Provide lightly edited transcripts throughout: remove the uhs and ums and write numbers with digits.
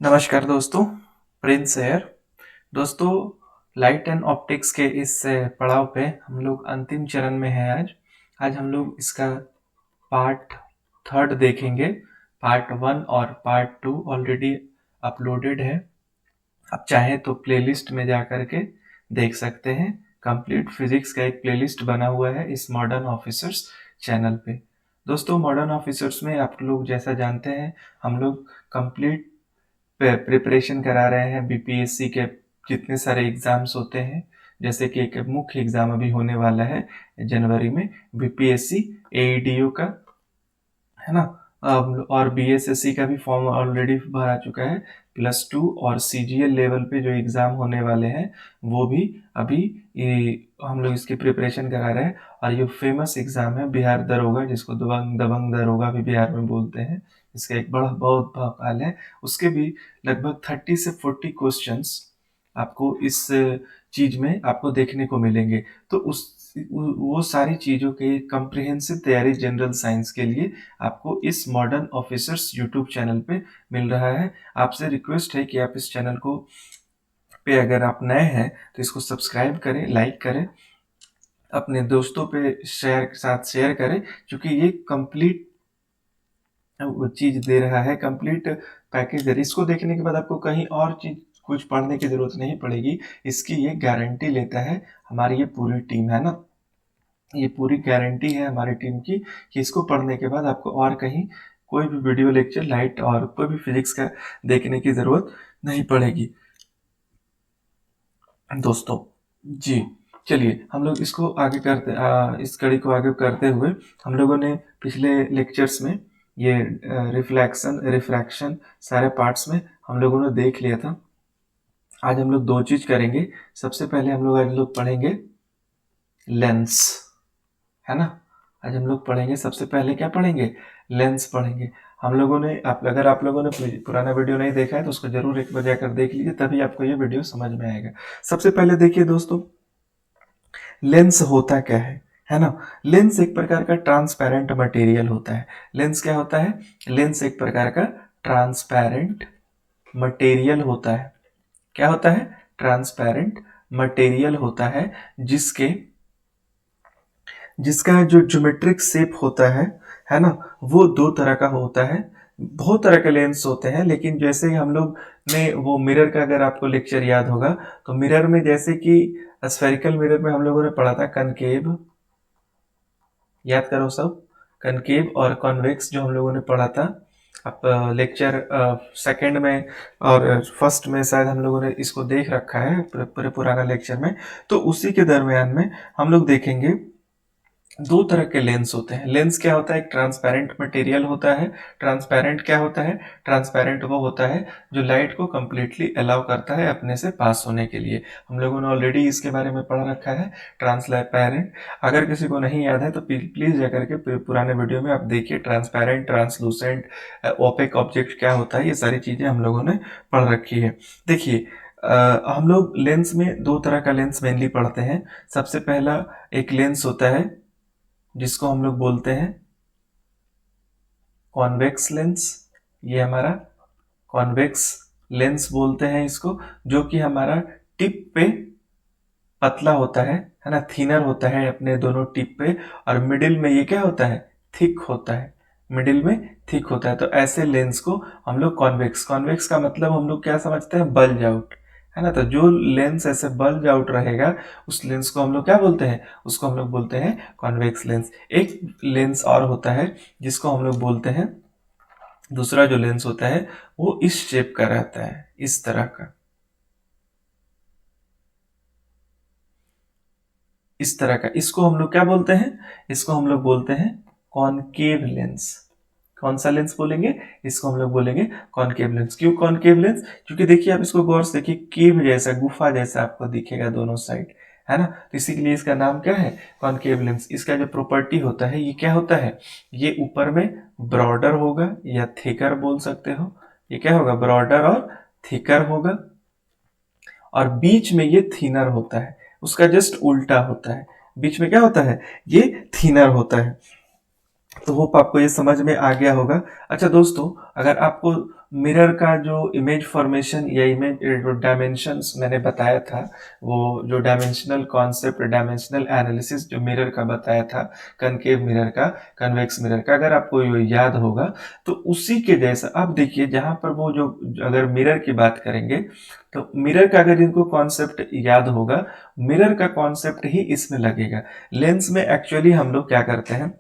नमस्कार दोस्तों, Prince hair. दोस्तों, लाइट एंड ऑप्टिक्स के इस पड़ाव पे हम लोग अंतिम चरण में हैं आज। आज हम लोग इसका पार्ट थर्ड देखेंगे। पार्ट वन और पार्ट टू ऑलरेडी अपलोडेड है। आप चाहें तो प्लेलिस्ट में जा कर के देख सकते हैं। कंप्लीट फिजिक्स का एक प्लेलिस्ट बना हुआ है इस मॉडर्न ऑफिसर्स चैनल पे। दोस्तों, मॉडर्न ऑफिसर्स में आप लोग जैसा जानते हैं, हम लोग कंप्लीट प्रिपरेशन करा रहे हैं बीपीएससी के जितने सारे एग्जाम्स होते हैं। जैसे कि एक मुख्य एग्जाम अभी होने वाला है जनवरी में, बीपीएससी एईडीओ का, है ना। और बीएसएससी का भी फॉर्म ऑलरेडी भरा चुका है। +2 और सीजीएल लेवल पे जो एग्जाम होने वाले हैं वो भी अभी हम लोग इसकी प्रिपरेशन करा रहे हैं। और ये फेमस एग्जाम है बिहार दरोगा, जिसको दबंग दबंग दरोगा भी बिहार में बोलते हैं। इसका एक बड़ा बहुत भौकाल है। उसके भी लगभग 30 से 40 क्वेश्चंस आपको इस चीज में आपको देखने को मिलेंगे। तो उस वो सारी चीजों के कम्प्रिहेंसिव तैयारी जनरल साइंस के लिए आपको इस मॉडर्न ऑफिसर्स यूट्यूब चैनल पे मिल रहा है। आपसे रिक्वेस्ट है कि आप इस चैनल को पे अगर आप नए हैं तो इसको सब्सक्राइब करें, लाइक करें, अपने दोस्तों पे शेयर करें, क्योंकि ये कंप्लीट वो चीज दे रहा है, कंप्लीट पैकेज दे रहा है। इसको देखने के बाद आपको कहीं और चीज कुछ पढ़ने की जरूरत नहीं पड़ेगी। इसकी ये गारंटी लेता है हमारी ये पूरी टीम, है ना। ये पूरी गारंटी है हमारी टीम की कि इसको पढ़ने के बाद आपको और कहीं कोई भी वीडियो लेक्चर, लाइट और कोई भी फिजिक्स का देखने की जरूरत नहीं पड़ेगी दोस्तों। जी, चलिए हम लोग इसको आगे करते इस कड़ी को आगे करते हुए हम लोगों ने पिछले लेक्चर्स में ये रिफ्लेक्शन रिफ्रैक्शन सारे पार्ट्स में हम लोगों ने देख लिया था। आज हम लोग दो चीज करेंगे। सबसे पहले हम लोग आज लोग पढ़ेंगे लेंस, है ना। आज हम लोग पढ़ेंगे, सबसे पहले क्या पढ़ेंगे? लेंस पढ़ेंगे। हम लोगों ने अगर आप लोगों ने पुराना वीडियो नहीं देखा है तो उसको जरूर एक बार जाकर देख लीजिए, तभी आपको ये वीडियो समझ में आएगा। सबसे पहले देखिए दोस्तों, लेंस होता क्या है ना। लेंस एक प्रकार का ट्रांसपेरेंट मटेरियल होता है। लेंस क्या होता है? लेंस एक प्रकार का ट्रांसपेरेंट मटेरियल होता है। क्या होता है? ट्रांसपेरेंट मटेरियल होता है, जिसके जिसका जो ज्योमेट्रिक शेप होता है ना, वो दो तरह का होता है। बहुत तरह के लेंस होते हैं, लेकिन जैसे हम लोग ने वो मिरर का अगर आपको लेक्चर याद होगा, तो मिरर में जैसे कि स्फेरिकल मिरर में हम लोगों ने पढ़ा था कनकेव, याद करो सब। कनकेव और कॉन्वेक्स जो हम लोगों ने पढ़ा था। अब लेक्चर सेकंड में और फर्स्ट में शायद हम लोगों ने इसको देख रखा है पूरे पुराना लेक्चर में। तो उसी के दरमियान में हम लोग देखेंगे दो तरह के लेंस होते हैं। लेंस क्या होता है? एक ट्रांसपेरेंट मटेरियल होता है। ट्रांसपेरेंट क्या होता है? ट्रांसपेरेंट वो होता है जो लाइट को कंप्लीटली अलाउ करता है अपने से पास होने के लिए। हम लोगों ने ऑलरेडी इसके बारे में पढ़ रखा है, ट्रांसपेरेंट। अगर किसी को नहीं याद है तो प्लीज जाकर के पुराने वीडियो में आप देखिए, ट्रांसपेरेंट, ट्रांसलूसेंट, ओपेक ऑब्जेक्ट क्या होता है, ये सारी चीजें हम लोगों ने पढ़ रखी है। देखिए, हम लोग लेंस में दो तरह का लेंस मेनली पढ़ते हैं। सबसे पहला एक लेंस होता है जिसको हम लोग बोलते हैं कॉन्वेक्स लेंस। ये हमारा कॉन्वेक्स लेंस बोलते हैं इसको, जो कि हमारा टिप पे पतला होता है ना, थिनर होता है अपने दोनों टिप पे। और मिडिल में ये क्या होता है? थिक होता है। मिडिल में थिक होता है। तो ऐसे लेंस को हम लोग कॉन्वेक्स, कॉन्वेक्स का मतलब हम लोग क्या समझते हैं? बल्ज आउट, है ना। तो जो लेंस ऐसे बल्ज आउट रहेगा उस लेंस को हम लोग क्या बोलते हैं? उसको हम लोग बोलते हैं कॉन्वेक्स लेंस। एक लेंस और होता है जिसको हम लोग बोलते हैं, दूसरा जो लेंस होता है वो इस शेप का रहता है, इस तरह का, इस तरह का। इसको हम लोग क्या बोलते हैं? इसको हम लोग बोलते हैं कॉनकेव लेंस। कौन सा लेंस बोलेंगे? इसको हम लोग बोलेंगे कॉनकेव लेंस। क्यों कॉनकेव लेंस? क्योंकि देखिए, आप इसको गौर से देखिए, केव जैसा, गुफा जैसा आपको दिखेगा दोनों साइड, है ना। तो इसी के लिए इसका नाम क्या है? Concave lens. इसका जो प्रॉपर्टी होता है, ये क्या होता है? ये ऊपर में ब्रॉडर होगा या थिकर बोल सकते हो। ये क्या होगा? ब्रॉडर और थिकर होगा। और बीच में ये थिनर होता है। उसका जस्ट उल्टा होता है। बीच में क्या होता है? ये थिनर होता है। तो होप आपको ये समझ में आ गया होगा। अच्छा दोस्तों, अगर आपको मिरर का जो इमेज फॉर्मेशन या इमेज डायमेंशंस मैंने बताया था, वो जो डायमेंशनल कॉन्सेप्ट, डायमेंशनल एनालिसिस जो मिरर का बताया था, कनकेव मिरर का, कन्वेक्स मिरर का, अगर आपको ये याद होगा तो उसी के जैसा अब देखिए, जहां पर वो जो अगर मिरर की बात करेंगे तो मिरर का अगर इनको कॉन्सेप्ट याद होगा, मिरर का कॉन्सेप्ट ही इसमें लगेगा। लेंस में एक्चुअली हम लोग क्या करते हैं,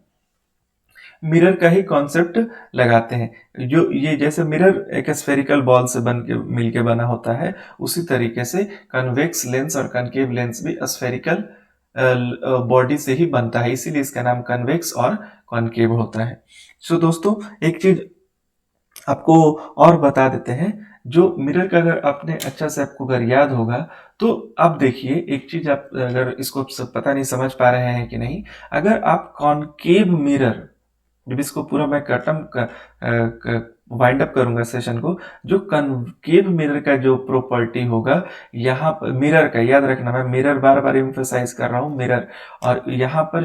मिरर का ही कॉन्सेप्ट लगाते हैं। जो ये जैसे मिरर एक स्फेरिकल बॉल से बन के मिलके बना होता है, उसी तरीके से कन्वेक्स लेंस और कनकेव लेंस भी स्फेरिकल बॉडी से ही बनता है, इसीलिए इसका नाम कन्वेक्स और कॉनकेव होता है। सो दोस्तों, एक चीज आपको और बता देते हैं, जो मिरर का अगर आपने अच्छा से आपको अगर याद होगा, तो अब देखिए एक चीज, आप अगर इसको पता नहीं समझ पा रहे हैं कि नहीं, अगर आप कॉनकेव मिरर, जब इसको पूरा मैं वाइंड अप करूंगा सेशन को, जो कनकेव मिरर का जो प्रॉपर्टी होगा, यहाँ पर मिरर का याद रखना, मैं मिरर बार बार एम्फेसाइज कर रहा हूं, मिरर, और यहाँ पर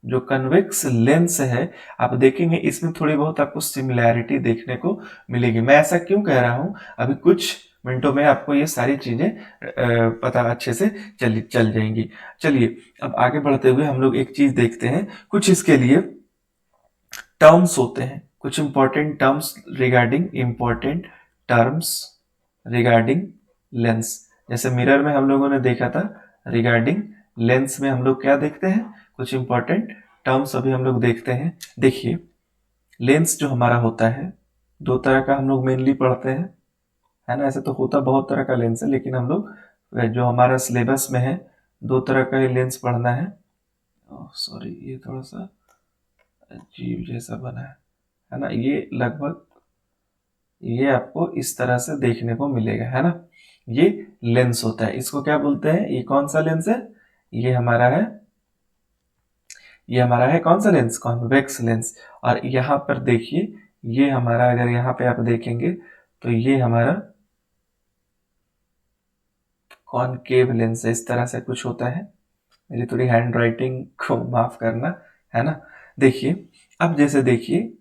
जो कन्वेक्स लेंस है, आप देखेंगे इसमें थोड़ी बहुत आपको सिमिलैरिटी देखने को मिलेगी। मैं ऐसा क्यों कह रहा हूं, अभी कुछ मिनटों में आपको ये सारी चीजें पता अच्छे से चल जाएंगी। चलिए अब आगे बढ़ते हुए हम लोग एक चीज देखते हैं, कुछ इसके लिए टर्म्स होते हैं, कुछ इंपॉर्टेंट टर्म्स रिगार्डिंग लेंस। जैसे मिरर में हम लोगों ने देखा था, रिगार्डिंग लेंस में हम लोग क्या देखते हैं, कुछ इंपॉर्टेंट टर्म्स अभी हम लोग देखते हैं। देखिए, लेंस जो हमारा होता है, दो तरह का हम लोग मेनली पढ़ते हैं, है ना। ऐसे तो होता बहुत तरह का लेंस है, लेकिन हम लोग जो हमारा सिलेबस में है, दो तरह का ही लेंस पढ़ना है। सॉरी, ये थोड़ा सा अजीब जैसा बना है ना। ये लगभग ये आपको इस तरह से देखने को मिलेगा, है ना। ये लेंस होता है, इसको क्या बोलते हैं, ये कौन सा लेंस है, ये हमारा है, ये हमारा है कौन सा लेंस, कॉन्वेक्स लेंस। और यहां पर देखिए, ये हमारा, अगर यहाँ पे आप देखेंगे तो ये हमारा कॉनकेव लेंस है, इस तरह से कुछ होता है। मेरी थोड़ी हैंड राइटिंग को माफ करना, है ना। देखिए, अब जैसे देखिए,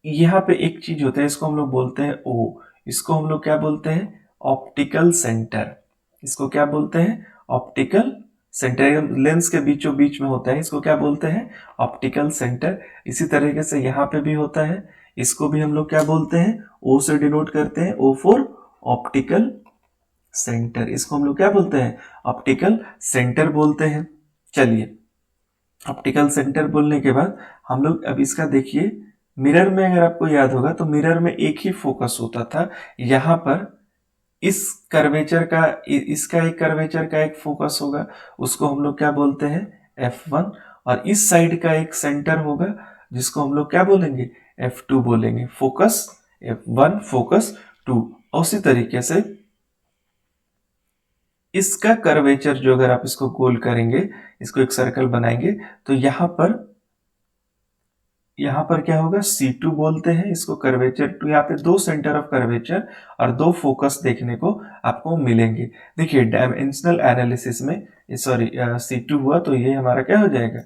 यहाँ पे एक चीज होता है, इसको हम लोग बोलते हैं ओ, इसको हम लोग क्या बोलते हैं, ऑप्टिकल सेंटर। इसको क्या बोलते हैं, ऑप्टिकल सेंटर। लेंस के बीचों बीच में होता है, इसको क्या बोलते हैं, ऑप्टिकल सेंटर। इसी तरीके से यहाँ पे भी होता है, इसको भी हम लोग क्या बोलते हैं, ओ से डिनोट करते हैं, ओ फॉर ऑप्टिकल सेंटर। इसको हम लोग क्या बोलते हैं, ऑप्टिकल सेंटर बोलते हैं। चलिए, ऑप्टिकल सेंटर बोलने के बाद हम लोग अब इसका देखिए, मिरर में अगर आपको याद होगा तो मिरर में एक ही फोकस होता था। यहां पर इस कर्वेचर का, इसका एक कर्वेचर का एक फोकस होगा, उसको हम लोग क्या बोलते हैं, F1। और इस साइड का एक सेंटर होगा, जिसको हम लोग क्या बोलेंगे, F2 बोलेंगे। Focus F1, focus 2। उसी तरीके से इसका कर्वेचर जो, अगर आप इसको गोल करेंगे, इसको एक सर्कल बनाएंगे, तो यहां पर क्या होगा, C2 बोलते हैं इसको, कर्वेचर 2। यहाँ पे दो सेंटर ऑफ कर्वेचर और दो फोकस देखने को आपको मिलेंगे। देखिए, डायमेंशनल एनालिसिस में, सॉरी, C2 हुआ तो ये हमारा क्या हो जाएगा,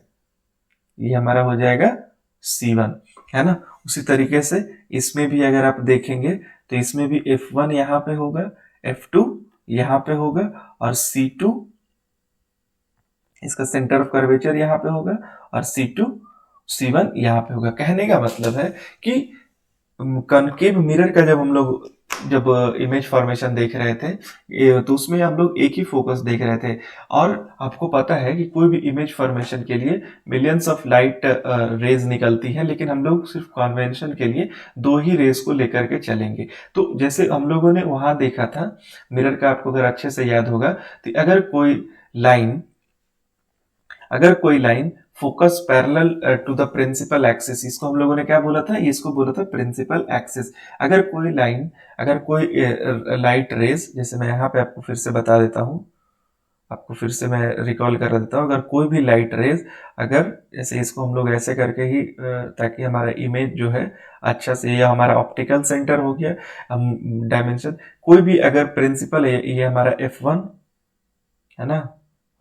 ये हमारा हो जाएगा C1, है ना। उसी तरीके से इसमें भी अगर आप देखेंगे तो इसमें भी F1 यहाँ पे होगा, F2 यहाँ पे होगा, और C2, इसका सेंटर ऑफ कर्वेचर यहाँ पे होगा, और C2 C1 यहाँ पे होगा। कहने का मतलब है कि कनकेव मिरर का जब इमेज फॉर्मेशन देख रहे थे, तो उसमें हम लोग एक ही फोकस देख रहे थे। और आपको पता है कि कोई भी इमेज फॉर्मेशन के लिए मिलियंस ऑफ लाइट रेज निकलती है, लेकिन हम लोग सिर्फ कन्वेंशन के लिए दो ही रेज को लेकर के चलेंगे। तो जैसे हम लोगों ने वहां देखा था मिरर का, आपको अगर अच्छे से याद होगा, तो अगर कोई line focus parallel to the principal axis, इसको हम लोगों ने क्या बोला था, इसको बोला था प्रिंसिपल एक्सिस। अगर कोई लाइट रेज, जैसे मैं यहाँ पे आपको फिर से बता देता हूँ, आपको फिर से मैं रिकॉल कर देता हूँ, अगर कोई भी लाइट रेज, अगर जैसे इसको हम लोग ऐसे करके ही, ताकि हमारा इमेज जो है अच्छा से, ये हमारा ऑप्टिकल सेंटर हो गया, हम डायमेंशन, कोई भी अगर प्रिंसिपल है, ये हमारा F1 है ना,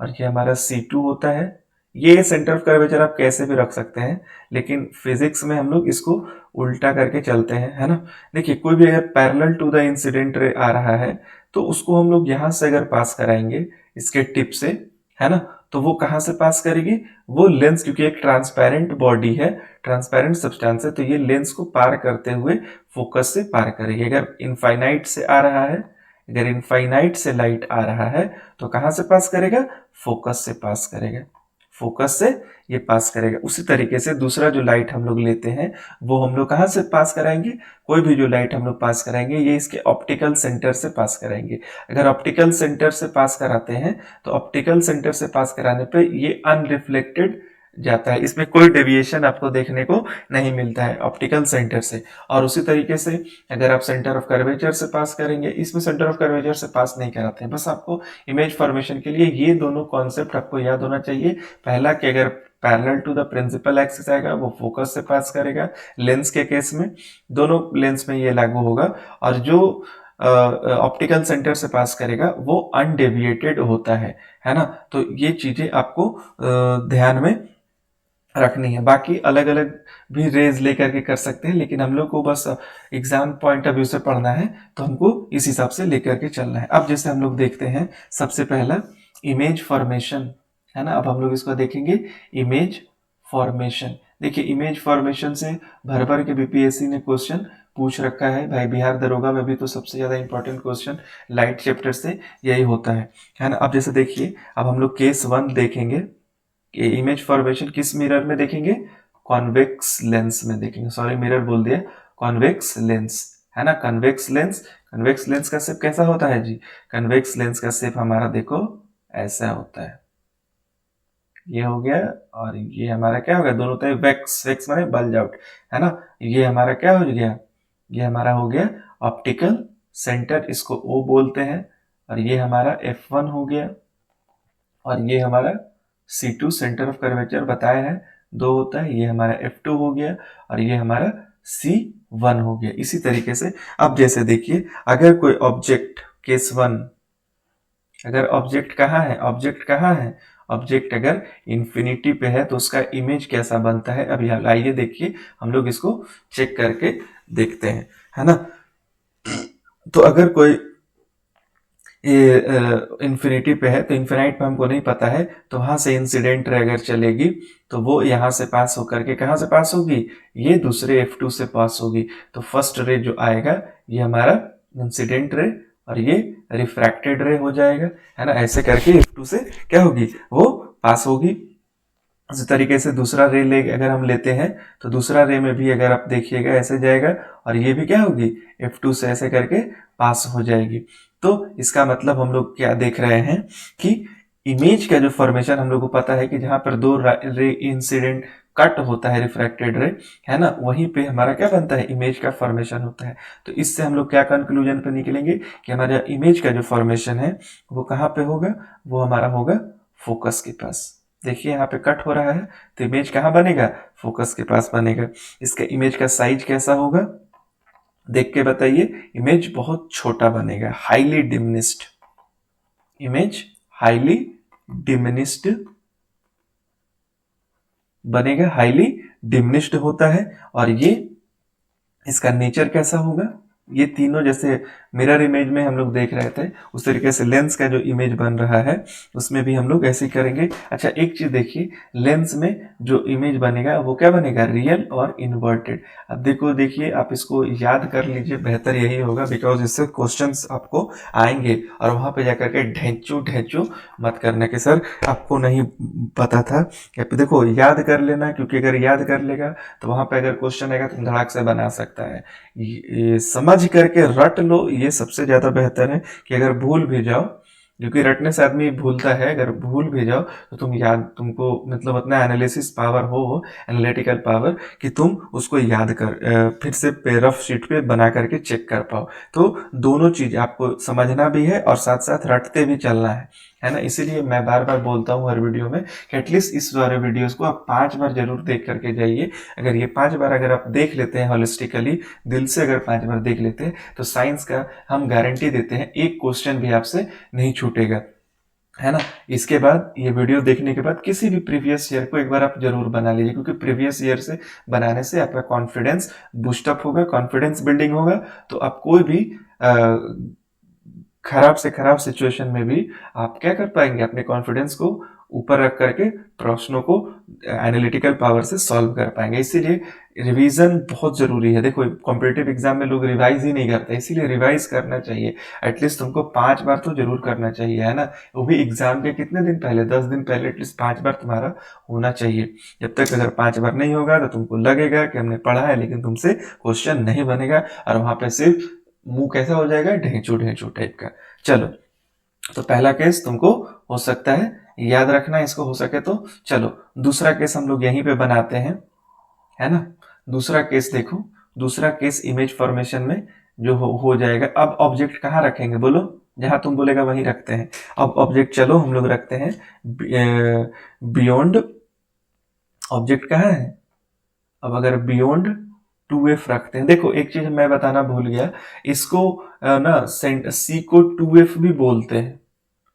और ये हमारा C2 होता है, ये सेंटर ऑफ कर्वेचर आप कैसे भी रख सकते हैं, लेकिन फिजिक्स में हम लोग इसको उल्टा करके चलते हैं, है ना। देखिए कोई भी अगर parallel to the incident ray आ रहा है तो उसको हम लोग यहां से अगर पास कराएंगे इसके टिप से, है ना, तो वो कहां से पास करेगी, वो लेंस, क्योंकि एक ट्रांसपेरेंट बॉडी है, ट्रांसपेरेंट सब्सटेंस है, तो ये लेंस को पार करते हुए फोकस से पार करेगी। अगर इनफाइनाइट से आ रहा है, अगर इनफाइनाइट से लाइट आ रहा है तो कहां से पास करेगा, फोकस से पास करेगा, फोकस से ये पास करेगा। उसी तरीके से दूसरा जो लाइट हम लोग लेते हैं वो हम लोग कहां से पास कराएंगे, कोई भी जो लाइट हम लोग पास कराएंगे ये इसके ऑप्टिकल सेंटर से पास कराएंगे। अगर ऑप्टिकल सेंटर से पास कराते हैं तो ऑप्टिकल सेंटर से पास कराने पे ये अनरिफ्लेक्टेड जाता है, इसमें कोई डेविएशन आपको देखने को नहीं मिलता है ऑप्टिकल सेंटर से। और उसी तरीके से अगर आप सेंटर ऑफ कर्वेचर से पास करेंगे, इसमें सेंटर ऑफ कर्वेचर से पास नहीं कराते हैं, बस आपको इमेज फॉर्मेशन के लिए ये दोनों कॉन्सेप्ट आपको याद होना चाहिए। पहला कि अगर parallel to the principal axis आएगा वो फोकस से पास करेगा, लेंस के केस में दोनों लेंस में ये लागू होगा, और जो ऑप्टिकल सेंटर से पास करेगा वो अनडेविएटेड होता है ना। तो ये चीजें आपको ध्यान में रखनी है। बाकी अलग अलग भी रेज लेकर के कर सकते हैं, लेकिन हम लोग को बस एग्जाम पॉइंट ऑफ व्यू से पढ़ना है तो हमको इस हिसाब से लेकर के चलना है। अब जैसे हम लोग देखते हैं सबसे पहला इमेज फॉर्मेशन, है ना। अब हम लोग इसको देखेंगे इमेज फॉर्मेशन। देखिए इमेज फॉर्मेशन से भर भर के बीपीएससी ने क्वेश्चन पूछ रखा है भाई, बिहार दरोगा में भी तो सबसे ज्यादा इंपॉर्टेंट क्वेश्चन लाइट चैप्टर से यही होता है ना। अब जैसे देखिए, अब हम लोग केस 1 देखेंगे, इमेज फॉर्मेशन किस मिरर में देखेंगे, कॉन्वेक्स लेंस में देखेंगे, सॉरी मिरर बोल दिया, कॉन्वेक्स लेंस, है ना। कन्वेक्स लेंस, कन्वेक्स लेंस का शेप कैसा होता है जी, कन्वेक्स लेंस का शेप हमारा देखो ऐसा होता है, ये हो गया, और ये हमारा क्या हो गया, दोनों तरफ वेक्स, वेक्स माने बल्ज आउट, है ना। ये हमारा क्या हो गया, ये हमारा हो गया ऑप्टिकल सेंटर, इसको ओ बोलते हैं, और ये हमारा F1 हो गया, और ये हमारा C2 सेंटर ऑफ कर्वेचर बताया है 2 होता है, ये हमारा F2 हो गया, और ये हमारा C1 हो गया। इसी तरीके से अब जैसे देखिए, अगर कोई ऑब्जेक्ट, केस 1, अगर ऑब्जेक्ट कहाँ है, ऑब्जेक्ट कहाँ है, ऑब्जेक्ट अगर इंफिनिटी पे है तो उसका इमेज कैसा बनता है। अब आइए देखिए हम लोग इसको चेक करके देखते हैं, है ना। तो अगर कोई ये इंफिनिटी पे है तो इन्फिनाइट पे हमको नहीं पता है, तो वहां से इंसिडेंट रे अगर चलेगी तो वो यहां से पास होकर के कहां से पास होगी, ये दूसरे F2 से पास होगी। तो फर्स्ट रे जो आएगा ये हमारा इंसिडेंट रे, और ये रिफ्रैक्टेड रे हो जाएगा, है ना। ऐसे करके F2 से क्या होगी, वो पास होगी। इसी तरीके से दूसरा रे ले अगर हम लेते हैं तो दूसरा रे में भी अगर आप देखिएगा ऐसे जाएगा, और ये भी क्या होगी, F2 से ऐसे करके पास हो जाएगी। तो इसका मतलब हम लोग क्या देख रहे हैं कि इमेज का जो फॉर्मेशन हम लोग को पता है कि जहां पर 2 रे इंसिडेंट कट होता है, रिफ्रैक्टेड रे, है ना, वहीं पे हमारा क्या बनता है, इमेज का फॉर्मेशन होता है। तो इससे हम लोग क्या कंक्लूजन पे निकलेंगे कि हमारा इमेज का जो फॉर्मेशन है वो कहाँ पे होगा, वो हमारा होगा फोकस के पास। देखिए यहाँ पे कट हो रहा है तो इमेज कहाँ बनेगा, फोकस के पास बनेगा। इसका इमेज का साइज कैसा होगा, देख के बताइए, इमेज बहुत छोटा बनेगा, highly diminished, image highly diminished बनेगा, हाईली डिमिनिस्ड होता है। और ये इसका नेचर कैसा होगा, ये तीनों जैसे मिरर इमेज में हम लोग देख रहे थे उस तरीके से लेंस का जो इमेज बन रहा है उसमें भी हम लोग ऐसे ही करेंगे। अच्छा एक चीज देखिए, लेंस में जो इमेज बनेगा वो क्या बनेगा, रियल और इन्वर्टेड। अब देखो देखिए, आप इसको याद कर लीजिए, बेहतर यही होगा, बिकॉज इससे क्वेश्चंस आपको आएंगे और वहां पे जाकर के ढेंचू ढेंचू मत करना कि सर आपको नहीं पता था। देखो याद कर लेना, क्योंकि अगर याद कर लेगा तो वहां पे अगर क्वेश्चन आएगा तो धड़ाक से बना सकता है। ये समझ करके रट लो, ये सबसे ज्यादा बेहतर है कि अगर भूल भी जाओ, क्योंकि रटने से आदमी भूलता है, अगर भूल भी जाओ तो तुम याद, तुमको मतलब अपना एनालिसिस पावर हो, एनालिटिकल पावर, कि तुम उसको याद कर फिर से रफ शीट पे बना करके चेक कर पाओ। तो दोनों चीज आपको समझना भी है और साथ साथ रटते भी चलना है ना। इसीलिए मैं बार बार बोलता हूँ हर वीडियो में कि एटलीस्ट इस वाले वीडियोस को आप 5 बार जरूर देख करके जाइए। अगर ये 5 बार अगर आप देख लेते हैं होलिस्टिकली, दिल से अगर 5 बार देख लेते हैं तो साइंस का हम गारंटी देते हैं एक क्वेश्चन भी आपसे नहीं छूटेगा। है ना। इसके बाद ये वीडियो देखने के बाद किसी भी प्रीवियस ईयर को एक बार आप जरूर बना लीजिए, क्योंकि प्रीवियस ईयर से बनाने से आपका कॉन्फिडेंस बूस्टअप होगा, कॉन्फिडेंस बिल्डिंग होगा। तो आप कोई भी खराब से खराब सिचुएशन में भी आप क्या कर पाएंगे, अपने कॉन्फिडेंस को ऊपर रख करके प्रश्नों को एनालिटिकल पावर से सॉल्व कर पाएंगे। इसीलिए रिवीजन बहुत जरूरी है। देखो कॉम्पिटिटिव एग्जाम में लोग रिवाइज ही नहीं करते, इसीलिए रिवाइज करना चाहिए। एटलीस्ट तुमको 5 बार तो जरूर करना चाहिए, है ना। वो भी एग्जाम के कितने दिन पहले, 10 दिन पहले एटलीस्ट 5 बार तुम्हारा होना चाहिए। जब तक अगर 5 बार नहीं होगा तो तुमको लगेगा कि हमने पढ़ा है लेकिन तुमसे क्वेश्चन नहीं बनेगा, और वहां पे सिर्फ मुंह कैसा हो जाएगा, ढेंचू ढेंचू टाइप का। चलो, तो पहला केस तुमको हो सकता है याद रखना इसको, हो सके तो। चलो दूसरा केस हम लोग यहीं पे बनाते हैं, है ना। दूसरा केस देखो, दूसरा केस इमेज फॉर्मेशन में जो हो जाएगा। अब ऑब्जेक्ट कहाँ रखेंगे बोलो, जहां तुम बोलेगा वहीं रखते हैं। अब ऑब्जेक्ट चलो हम लोग रखते हैं बियॉन्ड। ऑब्जेक्ट कहाँ है, अब अगर बियॉन्ड 2f रखते हैं, देखो एक चीज मैं बताना भूल गया, इसको ना सी को 2f भी बोलते हैं,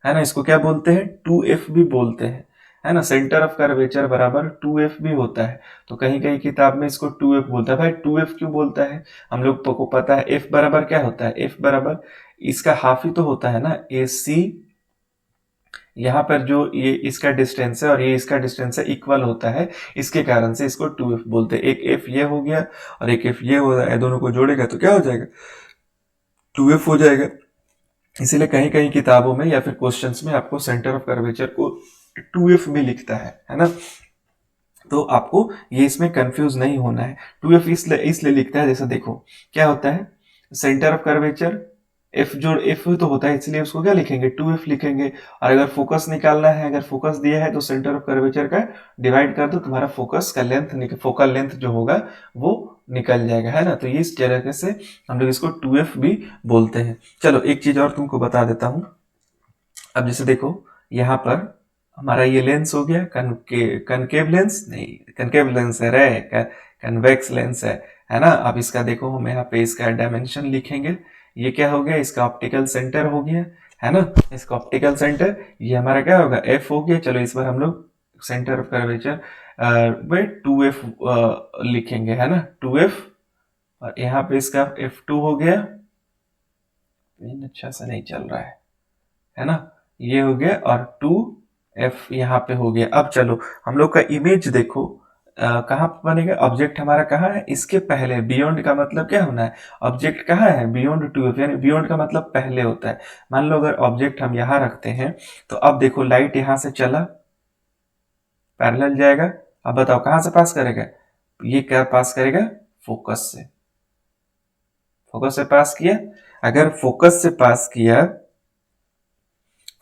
है ना। इसको क्या बोलते हैं, 2f भी बोलते हैं, है ना। सेंटर ऑफ कर्वेचर बराबर 2f भी होता है। तो कहीं कहीं किताब में इसको 2f बोलता है। भाई 2f क्यों बोलता है, हम लोग को पता है f बराबर क्या होता है, f बराबर इसका हाफ ही तो होता है ना, AC। यहाँ पर जो ये इसका डिस्टेंस है और ये इसका डिस्टेंस है, इक्वल होता है, इसके कारण से इसको 2f बोलते हैं। एक f ये हो गया और एक f ये हो गया, दोनों को जोड़ेगा तो क्या हो जाएगा, 2f हो जाएगा। इसीलिए कहीं कहीं किताबों में या फिर क्वेश्चंस में आपको सेंटर ऑफ कर्वेचर को 2f भी लिखता है ना। तो आपको ये इसमें कंफ्यूज नहीं होना है। 2f इसलिए लिखता है, जैसे देखो क्या होता है, सेंटर ऑफ कर्वेचर एफ जोड़ एफ तो होता है, इसलिए उसको क्या लिखेंगे, 2f लिखेंगे। और अगर फोकस निकालना है, अगर फोकस दिया है तो सेंटर ऑफ कर्वेचर का डिवाइड कर दो, तुम्हारा फोकस का लेंथ, फोकल लेंथ जो होगा वो निकल जाएगा, है ना। तो इस तरीके से हम लोग इसको 2f भी बोलते हैं। चलो एक चीज और तुमको बता देता हूं। अब जैसे देखो यहाँ पर हमारा ये लेंस हो गया, कनकेव लेंस नहीं, कनकेव लेंस है रे, कन्वेक्स लेंस है ना। अब इसका देखो हम यहाँ पे इसका डायमेंशन लिखेंगे। ये क्या हो गया, इसका ऑप्टिकल सेंटर हो गया, है ना। इसका ऑप्टिकल सेंटर ये हमारा क्या होगा, एफ हो गया। चलो इस बार हम लोग सेंटर ऑफ कर्वेचर में 2f लिखेंगे, है ना, 2f। और यहाँ पे इसका f2 हो गया, अच्छा सा नहीं चल रहा है ना। ये हो गया और 2f यहाँ पे हो गया। अब चलो हम लोग का इमेज देखो कहाँ पे बनेगा, ऑब्जेक्ट हमारा कहाँ है, इसके पहले। बियॉन्ड का मतलब क्या होना है, ऑब्जेक्ट कहाँ है, बियॉन्ड 2f, यानी बियॉन्ड का मतलब पहले होता है। मान लो अगर ऑब्जेक्ट हम यहाँ रखते हैं, तो अब देखो लाइट यहाँ से चला, पैरेलल जाएगा। अब बताओ कहाँ से पास करेगा, ये क्या पास करेगा, फोकस से। फोकस से पास किया, अगर फोकस से पास किया,